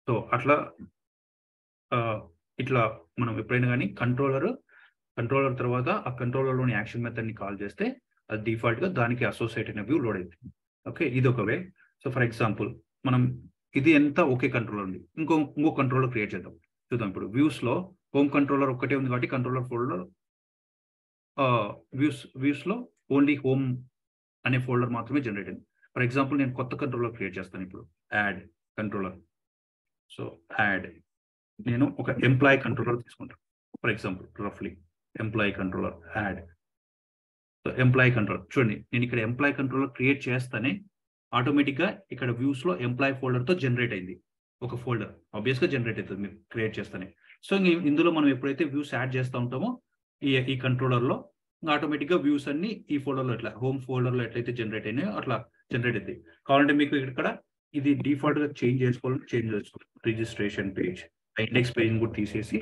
సో అట్లా ఇట్లా మనం ఎప్పుడైనా కానీ కంట్రోలర్ తర్వాత ఆ కంట్రోలర్లోని యాక్షన్ మెథడ్ని కాల్ చేస్తే అది డిఫాల్ట్గా దానికి అసోసియేట్ అయిన వ్యూ లోడ్ అవుతుంది. ఓకే, ఇది ఒక వే. సో ఫర్ ఎగ్జాంపుల్ మనం ఇది ఎంత ఒకే కంట్రోలర్ ఉంది, ఇంకో కంట్రోలర్ క్రియేట్ చేద్దాం. చూద్దాం. ఇప్పుడు వ్యూస్లో హోమ్ కంట్రోలర్ ఒక్కటే ఉంది కాబట్టి కంట్రోలర్ ఫోల్డర్ వ్యూస్లో ఓన్లీ హోమ్ అనే ఫోల్డర్ మాత్రమే జనరేట్ అయింది. ఫర్ ఎగ్జాంపుల్ నేను కొత్త కంట్రోలర్ క్రియేట్ చేస్తాను. ఇప్పుడు యాడ్ కంట్రోలర్. సో యాడ్ నేను ఒక ఎంప్లాయీ కంట్రోలర్ తీసుకుంటాను. ఫర్ ఎగ్జాంపుల్ రఫ్లీ employee controller add. So employee controller చూడండి, నేను ఇక్కడ ఎంప్లాయీ కంట్రోలర్ క్రియేట్ చేస్తానే ఆటోమేటిక్గా ఇక్కడ వ్యూస్లో ఎంప్లాయీ ఫోల్డర్తో జనరేట్ అయింది ఒక ఫోల్డర్. ఆబ్వియస్గా జనరేట్ అవుతుంది మీరు క్రియేట్ చేస్తానే. సో ఇందులో మనం ఎప్పుడైతే వ్యూస్ యాడ్ చేస్తూ ఉంటామో ఈ కంట్రోలర్లో ఆటోమేటిక్గా వ్యూస్ అన్ని ఈ ఫోల్డర్లో ఎట్లా హోమ్ ఫోల్డర్లో ఎట్లయితే జనరేట్ అయినాయో అట్లా జనరేట్ అవుతాయి. కావాలంటే మీకు ఇక్కడ ఇది డిఫాల్ట్గా చేంజ్ చేసుకోవాలి. రిజిస్ట్రేషన్ పేజ్, ఇండెక్స్ పేజ్ కూడా తీసేసి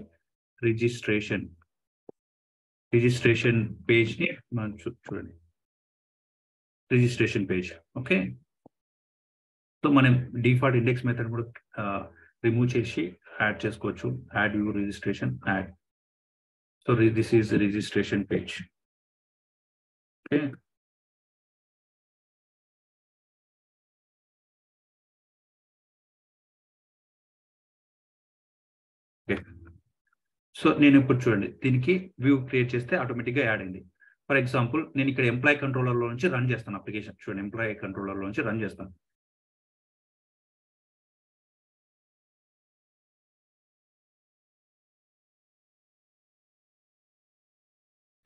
రిజిస్ట్రేషన్ పేజ్ని మనం చూడండి, రిజిస్ట్రేషన్ పేజ్. ఓకే, సో మనం డిఫాల్ట్ ఇండెక్స్ మెథడ్ కూడా రిమూవ్ చేసి యాడ్ చేసుకోవచ్చు. Add view registration add. So this is registration page. Okay, so నేను ఇప్పుడు చూడండి దీనికి వ్యూ క్రియేట్ చేస్తే ఆటోమేటిక్గా యాడ్ అయింది. ఫర్ ఎగ్జాంపుల్ నేను ఇక్కడ ఎంప్లాయీ కంట్రోలర్లో నుంచి రన్ చేస్తాను అప్లికేషన్. చూడండి ఎంప్లాయీ కంట్రోలర్లో నుంచి రన్ చేస్తాను.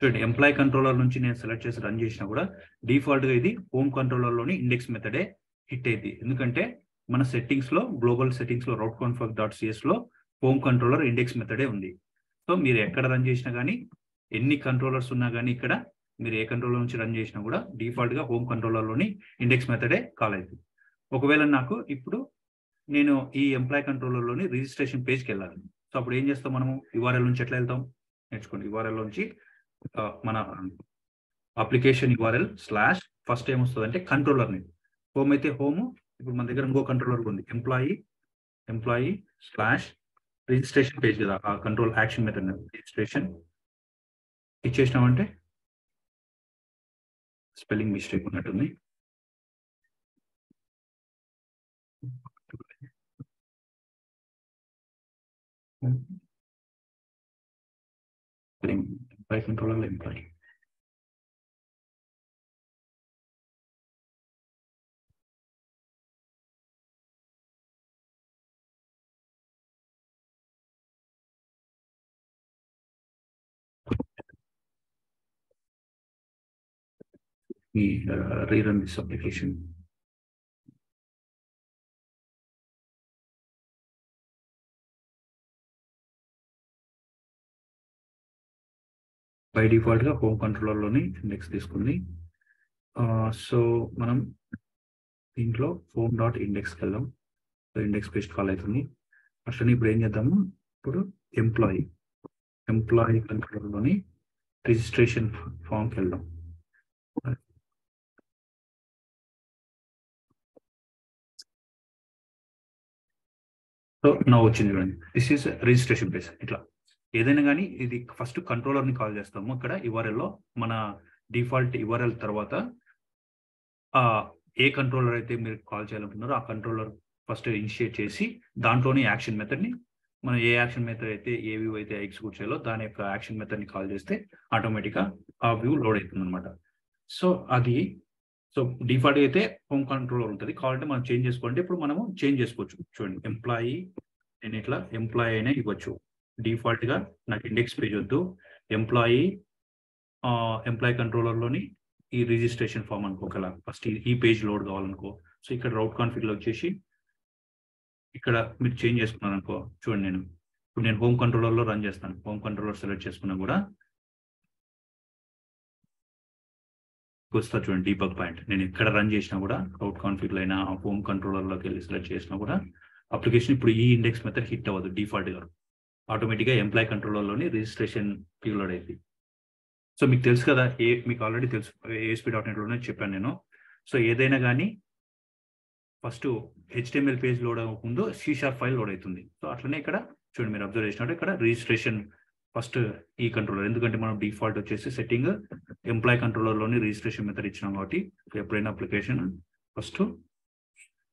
చూడండి ఎంప్లాయీ కంట్రోలర్ నుంచి నేను సెలెక్ట్ చేసి రన్ చేసినా కూడా డిఫాల్ట్గా ఇది హోమ్ కంట్రోలర్లోని ఇండెక్స్ మెథడే హిట్ అయింది. ఎందుకంటే మన సెట్టింగ్స్లో గ్లోబల్ సెట్టింగ్స్లో route.config.cs హోమ్ కంట్రోలర్ ఇండెక్స్ మెథడే ఉంది. సో మీరు ఎక్కడ రన్ చేసినా కానీ ఎన్ని కంట్రోలర్స్ ఉన్నా కానీ ఇక్కడ మీరు ఏ కంట్రోలర్ నుంచి రన్ చేసినా కూడా డిఫాల్ట్గా హోమ్ కంట్రోలర్లోని ఇండెక్స్ మెథడే కాల్ అవుతుంది. ఒకవేళ నాకు ఇప్పుడు నేను ఈ ఎంప్లాయీ కంట్రోలర్లోని రిజిస్ట్రేషన్ పేజ్కి వెళ్ళాలి. సో అప్పుడు ఏం చేస్తాం మనము URL నుంచి ఎట్లా వెళ్తాం నేర్చుకోండి. URL నుంచి మన అప్లికేషన్ URL / ఫస్ట్ ఏమొస్తుంది అంటే కంట్రోలర్ని. హోమ్ అయితే హోమ్. ఇప్పుడు మన దగ్గర ఇంకో కంట్రోలర్ ఉంది ఎంప్లాయీ / రిజిస్ట్రేషన్ పేజ్ కదా, ఆ కంట్రోల్ యాక్షన్ మెథడ్ రిజిస్ట్రేషన్ ఇచ్చేసినామంటే స్పెల్లింగ్ మిస్టేక్ ఉన్నట్టుంది. Employee controller employee rerun this application. By డిఫాల్ట్గా హోమ్ కంట్రోలర్లోని ఇండెక్స్ తీసుకుంది. సో మనం దీంట్లో home.indexకి వెళ్దాం. సో ఇండెక్స్ పేజ్ కాల్ అవుతుంది. అట్లనే ఇప్పుడు ఏం చేద్దాము, ఇప్పుడు ఎంప్లాయీ కంట్రోలర్లోని రిజిస్ట్రేషన్ ఫామ్కి వెళ్దాం. సో నా వచ్చింది చూడండి, దిస్ ఈస్ రిజిస్ట్రేషన్ పేజ్. ఇట్లా ఏదైనా కానీ ఇది ఫస్ట్ కంట్రోలర్ని కాల్ చేస్తాము. ఇక్కడ URLలో మన డిఫాల్ట్ URL తర్వాత ఏ కంట్రోలర్ అయితే మీరు కాల్ చేయాలనుకున్నారో ఆ కంట్రోలర్ ఫస్ట్ ఇనిషియేట్ చేసి దాంట్లోని యాక్షన్ మెథడ్ని మనం ఏ యాక్షన్ మెథడ్ అయితే ఏ వ్యూ అయితే ఎగ్జిక్యూట్ చేయాలో దాని యొక్క యాక్షన్ మెథడ్ని కాల్ చేస్తే ఆటోమేటిక్గా ఆ వ్యూ లోడ్ అవుతుంది అనమాట. సో డిఫాల్ట్ అయితే హోమ్ కంట్రోలర్ ఉంటుంది. కావాలంటే మనం చేంజ్ చేసుకోవాలంటే ఇప్పుడు మనము చేంజ్ చేసుకోవచ్చు. చూడండి ఎంప్లాయీ, నేను ఇట్లా ఎంప్లాయీ అయినా ఇవ్వచ్చు. డిఫాల్ట్గా నాకు ఇండెక్స్ పేజ్ వద్దు, ఎంప్లాయీ కంట్రోలర్లోని ఈ రిజిస్ట్రేషన్ ఫామ్ అనుకో, ఒకలా ఫస్ట్ ఈ పేజ్ లోడ్ కావాలనుకో. సో ఇక్కడ రౌట్ కాన్ఫిగ్లో వచ్చేసి ఇక్కడ మీరు చేంజ్ చేసుకున్నారు అనుకో. చూడండి ఇప్పుడు నేను హోమ్ కంట్రోలర్లో రన్ చేస్తాను. హోమ్ కంట్రోలర్ సెలెక్ట్ చేసుకున్నా కూడా వస్తా. చూడండి డీబగ్ పాయింట్, నేను ఎక్కడ రన్ చేసినా కూడా రౌట్ కాన్ఫిగ్లో అయినా హోమ్ కంట్రోలర్లోకి వెళ్ళి సెలెక్ట్ చేసినా కూడా అప్లికేషన్ ఇప్పుడు ఈ ఇండెక్స్ మెథడ్ హిట్ అవ్వదు. డిఫాల్ట్గా ఆటోమేటిక్గా ఎంప్లాయీ కంట్రోలర్లోని రిజిస్ట్రేషన్ లోడ్ అయింది. సో మీకు తెలుసు కదా, మీకు ఆల్రెడీ తెలుసు ASP.NET లోనే చెప్పాను నేను. సో ఏదైనా కానీ ఫస్ట్ HTML పేజ్ లోడ్ అవ్వకముందు C# ఫైల్ లోడ్ అవుతుంది. సో అట్లనే ఇక్కడ చూడండి, మీరు అబ్జర్వ్ చేసినట్టు ఇక్కడ రిజిస్ట్రేషన్ ఫస్ట్ ఈ కంట్రోలర్, ఎందుకంటే మనం డిఫాల్ట్ వచ్చేసి సెట్టింగ్ ఎంప్లాయ్ కంట్రోలర్లోని రిజిస్ట్రేషన్ మెథడ్ ఇచ్చినాం కాబట్టి ఎప్పుడైనా అప్లికేషన్ ఫస్ట్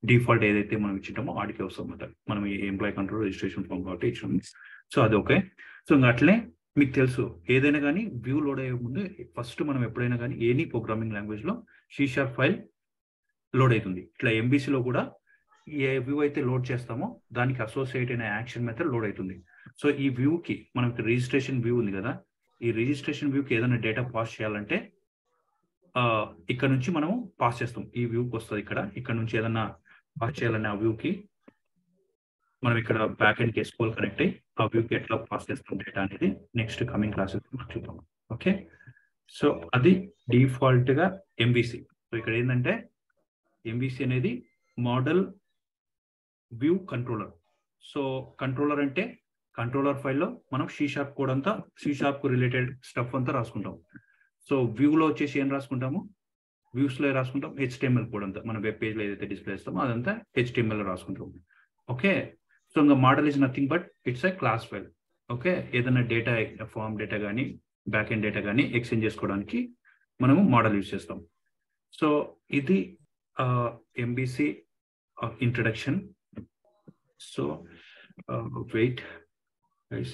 డిఫాల్ట్ ఏదైతే మనం ఇచ్చింటామో వాటికి వస్తాం అన్నమాట. మనం ఈ ఎంప్లాయ్ కంట్రోల్ రిజిస్ట్రేషన్ ఫామ్ కాబట్టి ఇచ్చినాం. సో అది ఓకే. సో ఇంకా అట్లనే మీకు తెలుసు, ఏదైనా కానీ వ్యూ లోడ్ అయ్యే ముందు ఫస్ట్ మనం ఎప్పుడైనా కానీ ఎనీ ప్రోగ్రామింగ్ లాంగ్వేజ్లో C# ఫైల్ లోడ్ అవుతుంది. ఇట్లా MVCలో కూడా ఏ వ్యూ అయితే లోడ్ చేస్తామో దానికి అసోసియేట్ అయిన యాక్షన్ మెథడ్ లోడ్ అవుతుంది. సో ఈ వ్యూకి మనకి రిజిస్ట్రేషన్ వ్యూ ఉంది కదా, ఈ రిజిస్ట్రేషన్ వ్యూకి ఏదైనా డేటా పాస్ చేయాలంటే ఇక్కడ నుంచి మనం పాస్ చేస్తాం. ఈ వ్యూకి వస్తుంది. ఇక్కడ నుంచి ఏదైనా పాస్ చేయాలనే ఆ వ్యూకి మనం ఇక్కడ బ్యాక్ ఎండ్ SQL కనెక్ట్ అయ్యి ఆ వ్యూకి ఎట్లా పాస్ చేస్తాం డేటా అనేది నెక్స్ట్ కమింగ్ క్లాసెస్ చూద్దాం. ఓకే, సో అది డిఫాల్ట్ గా MVC. సో ఇక్కడ ఏంటంటే MVC అనేది model view controller. So controller అంటే కంట్రోలర్ ఫైల్లో మనం C# కోడ్ అంతా, C# కు రిలేటెడ్ స్టఫ్ అంతా రాసుకుంటాం. సో వ్యూలో వచ్చేసి ఏం రాసుకుంటాము, వ్యూస్లో రాసుకుంటాం HTML కోడ్ అంతా, మన వెబ్ పేజ్లో ఏదైతే డిస్ప్లే చేస్తామో అదంతా HTML లో రాసుకుంటాం. ఓకే, సో ఇంకా model is nothing but it's a class file. Okay, ఏదైనా డేటా, ఫామ్ డేటా కానీ బ్యాక్ ఎండ్ డేటా కానీ ఎక్స్చేంజ్ చేసుకోవడానికి మనము మోడల్ యూజ్ చేస్తాం. సో ఇది MVC introduction. So wait guys,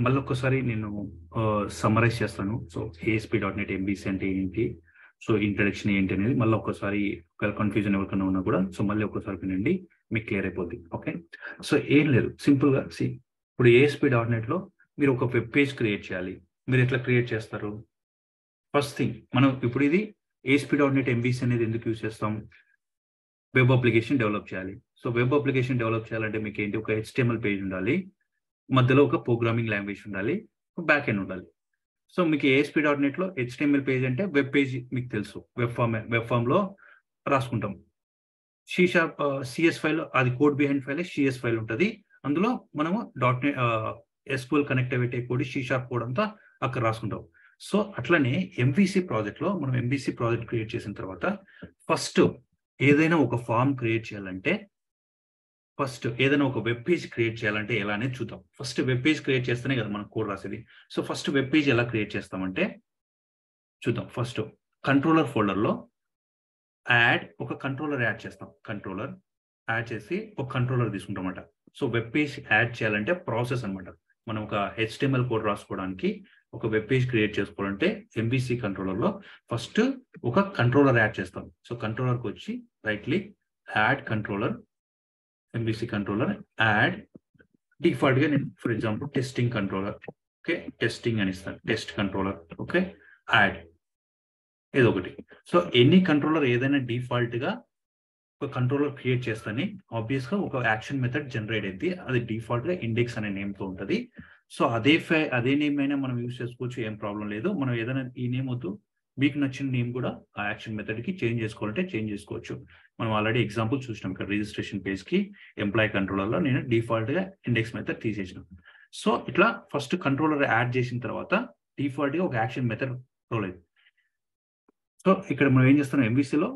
మళ్ళీ ఒక్కసారి నేను సమ్మరైజ్ చేస్తాను. సో ASP.NET MVC అంటే ఏంటి, సో ఇంట్రడక్షన్ ఏంటి అనేది మళ్ళీ ఒక్కసారి, కన్ఫ్యూజన్ ఎవరికైనా ఉన్నా కూడా సో మళ్ళీ ఒక్కసారి వినండి, మీకు క్లియర్ అయిపోద్ది. ఓకే, సో ఏం లేదు, సింపుల్గా ఇప్పుడు ASP.NET లో మీరు ఒక వెబ్ పేజ్ క్రియేట్ చేయాలి. మీరు ఎట్లా క్రియేట్ చేస్తారు? ఫస్ట్ థింగ్, మనం ఇప్పుడు ఇది ASP.NET MVC అనేది ఎందుకు యూజ్ చేస్తాం? వెబ్ అప్లికేషన్ డెవలప్ చేయాలి. సో వెబ్ అప్లికేషన్ డెవలప్ చేయాలంటే మీకు ఏంటి, ఒక HTML పేజ్ ఉండాలి, మధ్యలో ఒక ప్రోగ్రామింగ్ లాంగ్వేజ్ ఉండాలి, బ్యాక్ ఎండ్ ఉండాలి. సో మీకు ASP.NET లో HTML పేజ్ అంటే వెబ్ పేజ్ మీకు తెలుసు, వెబ్ ఫామ్ లో రాసుకుంటాం. CS ఫైల్, అది code behind file CS file ఉంటుంది. అందులో మనము SQL connectivity code, C# code అంతా అక్కడ రాసుకుంటాం. సో అట్లనే MVC ప్రాజెక్ట్ లో మనం MVC ప్రాజెక్ట్ క్రియేట్ చేసిన తర్వాత ఫస్ట్ ఏదైనా ఒక ఫామ్ క్రియేట్ చేయాలంటే, ఫస్ట్ ఏదైనా ఒక వెబ్ పేజ్ క్రియేట్ చేయాలంటే ఎలా అనేది చూద్దాం. ఫస్ట్ వెబ్ పేజ్ క్రియేట్ చేస్తేనే కదా మనం కోడ్ రాసేది. సో ఫస్ట్ వెబ్ పేజ్ ఎలా క్రియేట్ చేస్తామంటే చూద్దాం. ఫస్ట్ కంట్రోలర్ ఫోల్డర్లో ఒక కంట్రోలర్ యాడ్ చేస్తాం. కంట్రోలర్ యాడ్ చేసి ఒక కంట్రోలర్ తీసుకుంటాం అన్నమాట. సో వెబ్ పేజ్ యాడ్ చేయాలంటే ప్రాసెస్ అనమాట. మనం ఒక HTML కోడ్ రాసుకోవడానికి, ఒక వెబ్ పేజ్ క్రియేట్ చేసుకోవాలంటే MVC కంట్రోలర్లో ఫస్ట్ ఒక కంట్రోలర్ యాడ్ చేస్తాం. సో కంట్రోలర్కి వచ్చి right click, add controller, MVC controller, add. Default గా నేను for example testing controller, okay, testing అని ఇస్తాను, టెస్ట్ కంట్రోలర్. ఓకే, యాడ్ ఏదో ఒకటి. సో ఎనీ కంట్రోలర్ ఏదైనా డిఫాల్ట్ గా ఒక కంట్రోలర్ క్రియేట్ చేస్తానే ఆబ్వియస్ గా ఒక యాక్షన్ మెథడ్ జనరేట్ అయింది. అది డిఫాల్ట్ గా ఇండెక్స్ అనే నేమ్ తో ఉంటుంది. సో అదే నేమ్ అయినా మనం యూజ్ చేసుకోవచ్చు, ఏం ప్రాబ్లం లేదు. మనం ఏదైనా ఈ నేమ్ వద్దు, మీకు నచ్చిన నేమ్ కూడా ఆ యాక్షన్ మెథడ్ కి చేంజ్ చేసుకోవాలంటే చేంజ్ చేసుకోవచ్చు. మనం ఆల్రెడీ ఎగ్జాంపుల్ చూసినాం ఇక్కడ, రిజిస్ట్రేషన్ పేజ్ కి ఎంప్లాయ్ కంట్రోలర్ లో నేను డిఫాల్ట్ గా ఇండెక్స్ మెథడ్ తీసేసిన. సో ఇట్లా ఫస్ట్ కంట్రోలర్ యాడ్ చేసిన తర్వాత డిఫాల్ట్ గా ఒక యాక్షన్ మెథడ్ రోల్ అయింది. సో ఇక్కడ మనం ఏం చేస్తున్నాం, MVCలో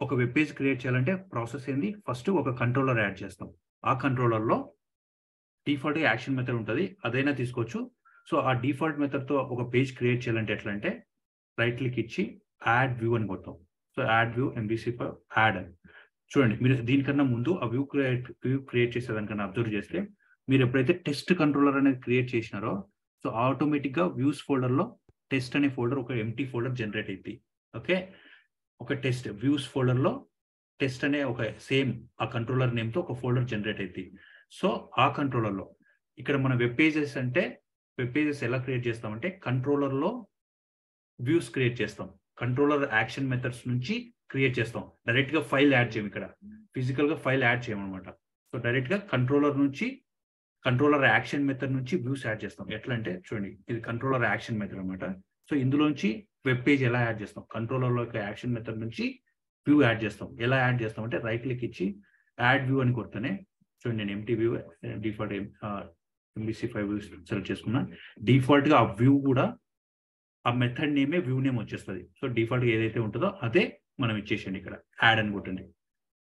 ఒక వెబ్ పేజ్ క్రియేట్ చేయాలంటే ప్రాసెస్ ఏంది, ఫస్ట్ ఒక కంట్రోలర్ యాడ్ చేస్తాం. ఆ కంట్రోలర్లో డిఫాల్ట్ గా యాక్షన్ మెథడ్ ఉంటుంది, అదైనా తీసుకోవచ్చు. సో ఆ డిఫాల్ట్ మెథడ్ తో ఒక పేజ్ క్రియేట్ చేయాలంటే ఎట్లా అంటే రైట్ క్లిక్ ఇచ్చి యాడ్ వ్యూ అని కొడతాం. So add view MVC add అని చూడండి. మీరు దీనికన్నా ముందు ఆ వ్యూ క్రియేట్ చేసేదానికన్నా అబ్జర్వ్ చేస్తే, మీరు ఎప్పుడైతే టెస్ట్ కంట్రోలర్ అనేది క్రియేట్ చేసినారో సో ఆటోమేటిక్ గా వ్యూస్ ఫోల్డర్ లో టెస్ట్ అనే ఫోల్డర్, ఒక ఎంటీ ఫోల్డర్ జనరేట్ అయింది. ఓకే, ఒక టెస్ట్ వ్యూస్ ఫోల్డర్ లో టెస్ట్ అనే ఒక సేమ్ ఆ కంట్రోలర్ నేమ్ తో ఒక ఫోల్డర్ జనరేట్ అయింది. సో ఆ కంట్రోలర్ లో ఇక్కడ మన వెబ్ పేజెస్ అంటే, వెబ్ పేజెస్ ఎలా క్రియేట్ చేస్తామంటే కంట్రోలర్ లో వ్యూస్ క్రియేట్ చేస్తాం. కంట్రోలర్ యాక్షన్ మెథడ్స్ నుంచి క్రియేట్ చేస్తాం. డైరెక్ట్ గా ఫైల్ యాడ్ చేయం, ఇక్కడ ఫిజికల్ గా ఫైల్ యాడ్ చేయమన్నమాట. సో డైరెక్ట్ గా కంట్రోలర్ నుంచి, కంట్రోలర్ యాక్షన్ మెథడ్ నుంచి వ్యూస్ యాడ్ చేస్తాం. ఎట్లా అంటే చూడండి, ఇది కంట్రోలర్ యాక్షన్ మెథడ్ అనమాట. సో ఇందులోంచి వెబ్ పేజ్ ఎలా యాడ్ చేస్తాం, కంట్రోలర్ లో యాక్షన్ మెథడ్ నుంచి వ్యూ యాడ్ చేస్తాం. ఎలా యాడ్ చేస్తాం అంటే రైట్ క్లిక్ ఇచ్చి యాడ్ వ్యూ అని కొడితేనే చూడండి, నేను empty view default MVC5 select చేసుకున్నా. డిఫాల్ట్ గా ఆ వ్యూ కూడా ఆ మెథడ్ నేమే వ్యూ నేమ్ వచ్చేస్తుంది. సో డిఫాల్ట్ ఏదైతే ఉంటుందో అదే మనం ఇచ్చేసేయండి. ఇక్కడ యాడ్ అని కొట్టండి.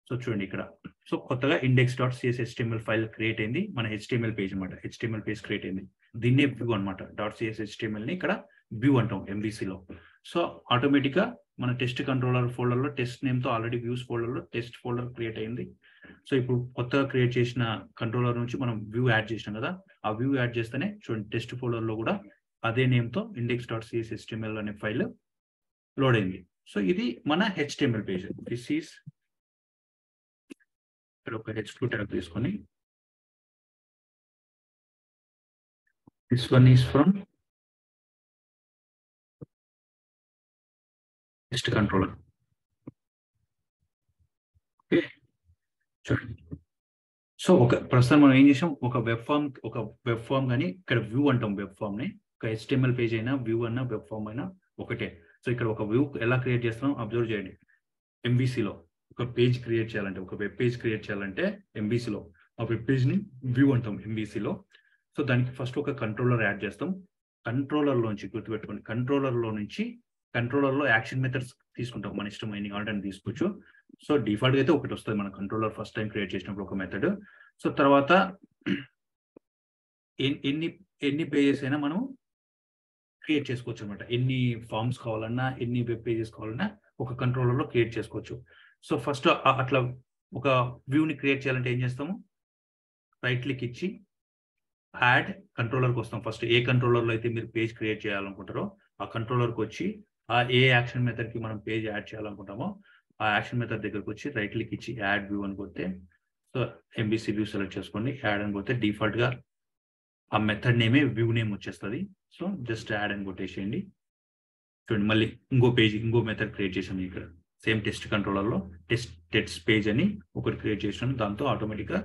సో చూడండి ఇక్కడ, సో కొత్తగా index.cshtml ఫైల్ క్రియేట్ అయింది. మన HTML పేజ్ అనమాట. HTML పేజ్ క్రియేట్ అయింది. దీన్నే వ్యూ అనమాట. .cshtml ని ఇక్కడ వ్యూ అంటాం MVCలో. సో ఆటోమేటిక్గా మన టెస్ట్ కంట్రోలర్ ఫోల్డర్లో టెస్ట్ నేమ్తో ఆల్రెడీ వ్యూస్ ఫోల్డర్లో టెస్ట్ ఫోల్డర్ క్రియేట్ అయింది. సో ఇప్పుడు కొత్తగా క్రియేట్ చేసిన కంట్రోలర్ నుంచి మనం వ్యూ యాడ్ చేసినాం కదా, ఆ వ్యూ యాడ్ చేస్తేనే చూడండి టెస్ట్ ఫోల్డర్లో కూడా అదే నేమ్తో index.cshtml అనే ఫైల్ లోడ్ అయింది. సో ఇది మన HTML పేజ్. దిస్ ఈస్ ఇక్కడ ఒక H2 ట్యాగ్ తీసుకొని, this one is from test controller. Okay చూడండి. సో ప్రస్తుతం మనం ఏం చేసాం, ఒక వెబ్ ఫామ్ కానీ ఇక్కడ వ్యూ అంటాం. వెబ్ ఫామ్ ని ఒక HTML పేజ్ అయినా వ్యూ అయినా వెబ్ ఫామ్ అయినా ఒకటే. సో ఇక్కడ ఒక వ్యూ ఎలా క్రియేట్ చేస్తున్నాం అబ్జర్వ్ చేయండి. MVCలో ఒక పేజ్ క్రియేట్ చేయాలంటే, ఒక వెబ్ పేజ్ క్రియేట్ చేయాలంటే MVCలో ఆ వెబ్ పేజ్ ని వ్యూ అంటాం MVCలో. సో దానికి ఫస్ట్ ఒక కంట్రోలర్ యాడ్ చేస్తాం. కంట్రోలర్ లోంచి గుర్తుపెట్టుకోండి, కంట్రోలర్లో యాక్షన్ మెథడ్స్ తీసుకుంటాం. మన ఇష్టం ఎన్ని కావాలంటే తీసుకోవచ్చు. సో డిఫాల్ట్గా అయితే ఒకటి వస్తుంది మన కంట్రోలర్ ఫస్ట్ టైం క్రియేట్ చేసినప్పుడు ఒక మెథడ్. సో తర్వాత ఎన్ని పేజెస్ అయినా మనం క్రియేట్ చేసుకోవచ్చు అనమాట. ఎన్ని ఫార్మ్స్ కావాలన్నా, ఎన్ని వెబ్ పేజెస్ కావాలన్నా ఒక కంట్రోలర్లో క్రియేట్ చేసుకోవచ్చు. సో ఫస్ట్ అట్లా ఒక వ్యూని క్రియేట్ చేయాలంటే ఏం చేస్తాము, రైట్ క్లిక్ ఇచ్చి యాడ్ కంట్రోలర్కి వస్తాం. ఫస్ట్ ఏ కంట్రోలర్లో అయితే మీరు పేజ్ క్రియేట్ చేయాలనుకుంటారో ఆ కంట్రోలర్కి వచ్చి ఆ ఏ యాక్షన్ మెథడ్కి మనం పేజ్ యాడ్ చేయాలనుకుంటామో ఆ యాక్షన్ మెథడ్ దగ్గరకు వచ్చి రైట్ క్లిక్ ఇచ్చి యాడ్ వ్యూ అని కొడితే, సో MVC వ్యూ సెలెక్ట్ చేసుకోండి. యాడ్ అని కొడితే డిఫాల్ట్గా ఆ మెథడ్ నేమే వ్యూ నేమ్ వచ్చేస్తుంది. సో జస్ట్ యాడ్ అని కొట్టేసేయండి. చూడండి మళ్ళీ ఇంకో మెథడ్ క్రియేట్ చేసాను. ఇక్కడ సేమ్ టెస్ట్ కంట్రోలర్లో టెస్ట్ పేజ్ అని ఒకటి క్రియేట్ చేసాను. దాంతో ఆటోమేటిక్గా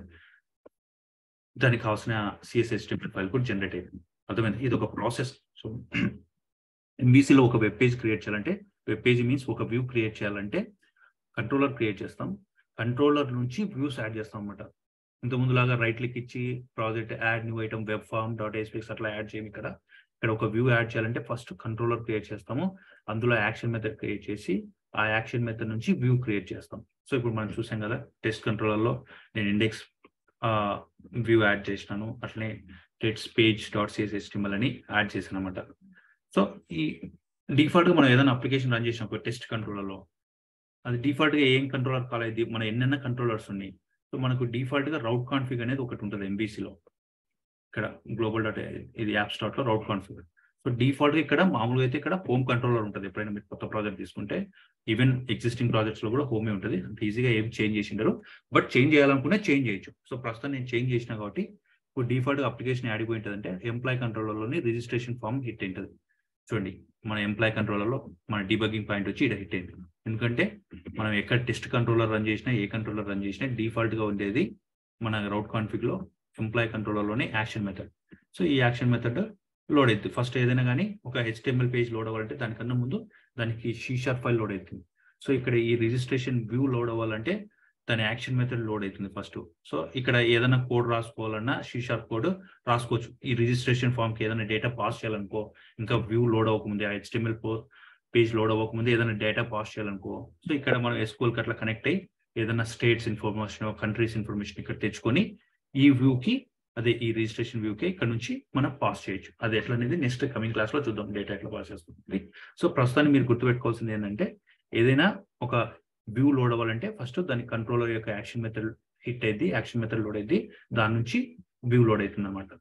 దానికి కావాల్సిన CSS ఫైల్ కూడా జనరేట్ అవుతుంది. అర్థమైంది? ఇది ఒక ప్రాసెస్. సో MVCలో ఒక వెబ్ పేజ్ క్రియేట్ చేయాలంటే, వెబ్ పేజ్ మీన్స్ ఒక వ్యూ క్రియేట్ చేయాలంటే కంట్రోలర్ క్రియేట్ చేస్తాం. కంట్రోలర్ నుంచి వ్యూస్ యాడ్ చేస్తాం అనమాట. ఇంతకుముందులాగా రైట్ క్లిక్ ఇచ్చి project add new item web form .aspx అట్లా యాడ్ చేయం. ఇక్కడ ఒక వ్యూ యాడ్ చేయాలంటే ఫస్ట్ కంట్రోలర్ క్రియేట్ చేస్తాము. అందులో యాక్షన్ మెథడ్ క్రియేట్ చేసి ఆ యాక్షన్ మెథడ్ నుంచి వ్యూ క్రియేట్ చేస్తాం. సో ఇప్పుడు మనం చూసాం కదా, టెస్ట్ కంట్రోలర్లో నేను ఇండెక్స్ వ్యూ యాడ్ చేసినాను. అట్లనే టెస్ట్ పేజ్ .cshtml అని యాడ్ చేశాను అనమాట. సో ఈ డిఫాల్ట్గా మనం ఏదైనా అప్లికేషన్ రన్ చేసినప్పుడు టెస్ట్ కంట్రోలర్లో అది డిఫాల్ట్గా ఏం కంట్రోలర్ కాల్ అయింది, మన ఎన్నెన్న కంట్రోలర్స్ ఉన్నాయి. సో మనకు డిఫాల్ట్గా రౌట్ కాన్ఫిగ్ అనేది ఒకటి ఉంటుంది MVCలో. ఇక్కడ గ్లోబల్ ఇది యాప్ స్టార్ట్లో రౌట్ కాన్ఫిగ్. సో డిఫాల్ట్గా ఇక్కడ మామూలుగా అయితే ఇక్కడ హోమ్ కంట్రోలర్ ఉంటుంది. ఎప్పుడైనా మీరు కొత్త ప్రాజెక్ట్ తీసుకుంటే, ఈవెన్ ఎగ్జిస్టింగ్ ప్రాజెక్ట్స్లో కూడా హోమే ఉంటుంది. ఈజీగా ఏం చేంజ్ చేసిండారు, బట్ చేంజ్ చేయాలనుకునే చేంజ్ చేయొచ్చు. సో ప్రస్తుతం నేను చేంజ్ చేసిన కాబట్టి ఇప్పుడు డిఫాల్ట్గా అప్లికేషన్ యాడ్ అయిపోయి ఉంటుంది. అంటే ఎంప్లాయ్ కంట్రోలర్లోని రిజిస్ట్రేషన్ ఫామ్ హిట్ ఉంటుంది. చూడండి మన ఎంప్లాయ్ కంట్రోలర్లో మన డీబగ్గింగ్ పాయింట్ వచ్చి ఇక్కడ హిట్ అయింది. ఎందుకంటే మనం ఎక్కడ టెస్ట్ కంట్రోలర్ రన్ చేసినా, ఏ కంట్రోలర్ రన్ చేసినా డిఫాల్ట్గా ఉండేది మన రౌట్ కాన్ఫిగ్లో ఎంప్లాయ్ కంట్రోలర్లోనే యాక్షన్ మెథడ్. సో ఈ యాక్షన్ మెథడ్ లోడ్ అవుతుంది. ఫస్ట్ ఏదైనా కానీ ఒక HTML పేజ్ లోడ్ అవ్వాలంటే దానికన్నా ముందు దానికి C# ఫైల్ లోడ్ అవుతుంది. సో ఇక్కడ ఈ రిజిస్ట్రేషన్ వ్యూ లోడ్ అవ్వాలంటే దాని యాక్షన్ మెథడ్ లోడ్ అవుతుంది ఫస్ట్. సో ఇక్కడ ఏదైనా కోడ్ రాసుకోవాలన్నా C# కోడ్ రాసుకోవచ్చు. ఈ రిజిస్ట్రేషన్ ఫామ్కి ఏదైనా డేటా పాస్ చేయాలనుకో, ఇంకా వ్యూ లోడ్ అవ్వకముందే, ఆ HTML పేజ్ లోడ్ అవ్వకముందే ఏదైనా డేటా పాస్ చేయాలనుకో, సో ఇక్కడ మనం SQL కి అట్లా కనెక్ట్ అయ్యి ఏదైనా స్టేట్స్ ఇన్ఫర్మేషన్, కంట్రీస్ ఇన్ఫర్మేషన్ ఇక్కడ తెచ్చుకొని ఈ వ్యూకి, అదే ఈ రిజిస్ట్రేషన్ వ్యూకి ఇక్కడ నుంచి మనం పాస్ చేయొచ్చు. అది ఎట్లా అనేది నెక్స్ట్ కమింగ్ క్లాస్ లో చూద్దాం, డేటా ఎట్లా పాస్ చేస్తుంది. సో ప్రస్తుతానికి మీరు గుర్తుపెట్టుకోవాల్సింది ఏంటంటే, ఏదైనా ఒక వ్యూ లోడ్ అవ్వాలంటే ఫస్ట్ దాని కంట్రోలర్ యొక్క యాక్షన్ మెథడ్ హిట్ అయింది, యాక్షన్ మెథడ్ లోడ్ అయింది, దాని నుంచి వ్యూ లోడ్ అవుతుంది అన్నమాట.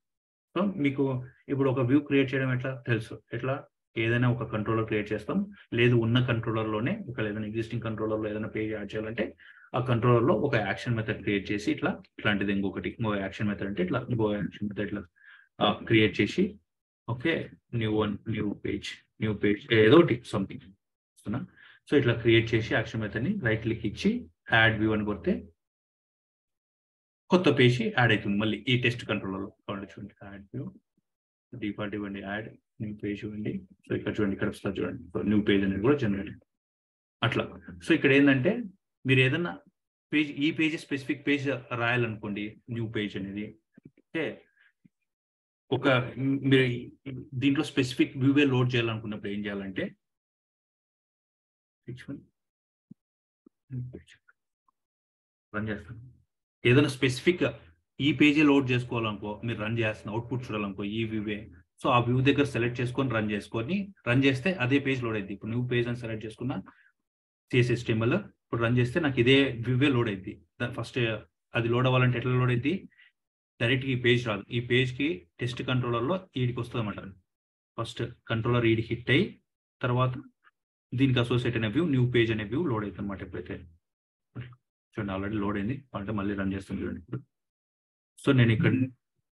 సో మీకు ఇప్పుడు ఒక వ్యూ క్రియేట్ చేయడం ఎట్లా తెలుసు. ఎట్లా, ఏదైనా ఒక కంట్రోలర్ క్రియేట్ చేస్తాం, లేదు ఉన్న కంట్రోలర్లోనే ఒక ఏదైనా ఎగ్జిస్టింగ్ కంట్రోలర్లో ఏదైనా పేజ్ యాడ్ చేయాలంటే ఆ కంట్రోలర్లో ఒక యాక్షన్ మెథడ్ క్రియేట్ చేసి ఇట్లాంటిది ఇంకో యాక్షన్ మెథడ్ అంటే ఇంకో యాక్షన్ మెథడ్ ఇట్లా క్రియేట్ చేసి, ఓకే న్యూ పేజ్ ఏదో ఒకటి సంథింగ్. సో ఇట్లా క్రియేట్ చేసి యాక్షన్ మెథడ్ని రైట్ క్లిక్ ఇచ్చి యాడ్ వ్యూ అని కొడితే కొత్త పేజ్ యాడ్ అవుతుంది మళ్ళీ ఈ టెస్ట్ కంట్రోలర్లో. చూడండి యాడ్ వ్యూ, డిఫాల్ట్ ఇవ్వండి, యాడ్ న్యూ పేజ్ ఇవ్వండి. సో ఇక్కడ చూడండి, ఇక్కడ వస్తుంది చూడండి, న్యూ పేజ్ అనేది కూడా జనరేట్ అట్లా. సో ఇక్కడ ఏంటంటే మీరు ఏదన్నా ఈ పేజ్ స్పెసిఫిక్ పేజ్ రాయాలనుకోండి, న్యూ పేజ్ అనేది, ఓకే ఒక మీరు దీంట్లో స్పెసిఫిక్ వ్యూవే లోడ్ చేయాలనుకున్నప్పుడు ఏం చేయాలంటే రన్ చేస్తాను. ఏదైనా స్పెసిఫిక్ ఈ పేజీ లోడ్ చేసుకోవాలనుకో, మీరు రన్ చేస్తున్న అవుట్పుట్ చూడాలనుకో ఈ వ్యూవే, సో ఆ వ్యూ దగ్గర సెలెక్ట్ చేసుకొని రన్ చేస్తే అదే పేజ్ లోడ్ అయింది. ఇప్పుడు న్యూ పేజ్ అని సెలెక్ట్ చేసుకున్న CSS/HTML ఇప్పుడు రన్ చేస్తే నాకు ఇదే వ్యూవే లోడ్ అయింది. ఫస్ట్ అది లోడ్ అవ్వాలంటే ఎట్లా లోడ్ అయింది, డైరెక్ట్ ఈ పేజ్ రాదు. ఈ పేజ్ కి టెస్ట్ కంట్రోలర్లో ఈడికి వస్తుంది అన్నమాట. ఫస్ట్ కంట్రోలర్ ఈడి హిట్ అయ్యి తర్వాత దీనికి అసోసియేట్ అయిన వ్యూ న్యూ పేజ్ అనే వ్యూ లోడ్ అవుతుంది అనమాట. ఎప్పుడైతే చూడండి ఆల్రెడీ లోడ్ అయింది అంటే మళ్ళీ రన్ చేస్తుంది చూడండి. ఇప్పుడు సో నేను ఇక్కడ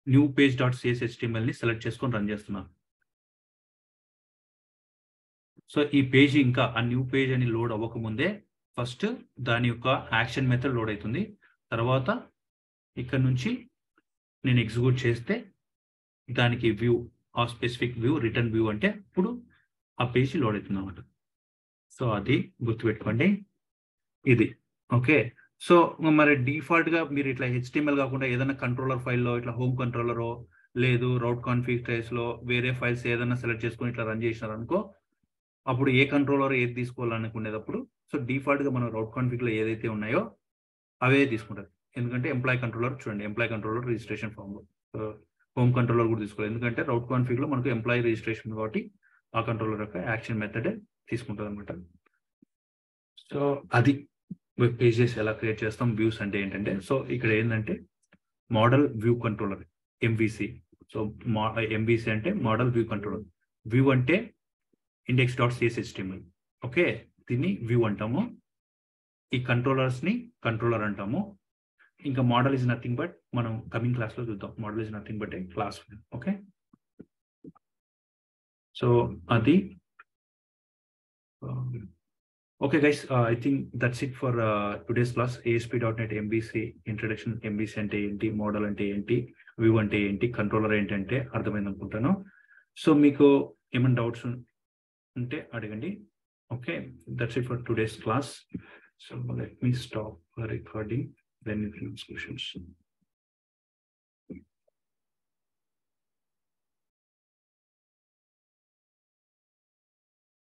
న్యూ పేజ్ .cshtml ని సెలెక్ట్ చేసుకొని రన్ చేస్తున్నాను. సో ఈ పేజ్ ఇంకా ఆ న్యూ పేజ్ అని లోడ్ అవ్వకముందే ఫస్ట్ దాని యొక్క యాక్షన్ మెథడ్ లోడ్ అవుతుంది. తర్వాత ఇక్కడ నుంచి నేను ఎగ్జిక్యూట్ చేస్తే దానికి వ్యూ ఆ స్పెసిఫిక్ వ్యూ రిటర్న్ వ్యూ అంటే ఇప్పుడు ఆ పేజ్ లోడ్ అవుతుంది అన్నమాట. సో అది గుర్తుపెట్టుకోండి ఇది. ఓకే, సో మరి డిఫాల్ట్ గా మీరు ఇట్లా HTML కాకుండా ఏదైనా కంట్రోలర్ ఫైల్లో ఇట్లా హోమ్ కంట్రోలరో లేదు రౌట్ కాన్ఫిగ్ ట్రేస్ లో వేరే ఫైల్స్ ఏదైనా సెలెక్ట్ చేసుకొని ఇట్లా రన్ చేసినారు అనుకో, అప్పుడు ఏ కంట్రోలర్ ఏది తీసుకోవాలనుకునేటప్పుడు సో డిఫాల్ట్ గా మనం రౌట్ కాన్ఫిగ్ లో ఏదైతే ఉన్నాయో అవే తీసుకుంటారు. ఎందుకంటే ఎంప్లాయ్ కంట్రోలర్ చూడండి, ఎంప్లాయ్ కంట్రోలర్ రిజిస్ట్రేషన్ ఫామ్ లో హోమ్ కంట్రోలర్ కూడా తీసుకోవాలి. ఎందుకంటే రౌట్ కాన్ఫిగ్ లో మనకు ఎంప్లాయీ రిజిస్ట్రేషన్ కాబట్టి ఆ కంట్రోలర్ యొక్క యాక్షన్ మెథడ్ తీసుకుంటుంది అనమాట. సో అది వెబ్ పేజెస్ ఎలా క్రియేట్ చేస్తాం, వ్యూస్ అంటే ఏంటంటే, సో ఇక్కడ ఏంటంటే model view controller MVC. So MVC అంటే మోడల్ వ్యూ కంట్రోలర్. వ్యూ అంటే index.cshtml. ఓకే, దీన్ని వ్యూ అంటాము. ఈ కంట్రోలర్స్ ని కంట్రోలర్ అంటాము. ఇంకా మోడల్ ఇస్ నథింగ్ బట్ మనం కమింగ్ క్లాస్ లో చూద్దాం. Model is nothing but A class. Okay, so అది. Okay guys, I think that's it for today's class. ASP.NET MVC introduction. MVC అంటే ఏంటి, మోడల్ అంటే ఏంటి, వ్యూ అంటే ఏంటి, కంట్రోలర్ ఏంటంటే అర్థమైంది అనుకుంటాను. సో మీకు ఏమైనా డౌట్స్ ఉంటే అడగండి. Okay, that's it for today's class. So let me stop recording, then you can ask questions.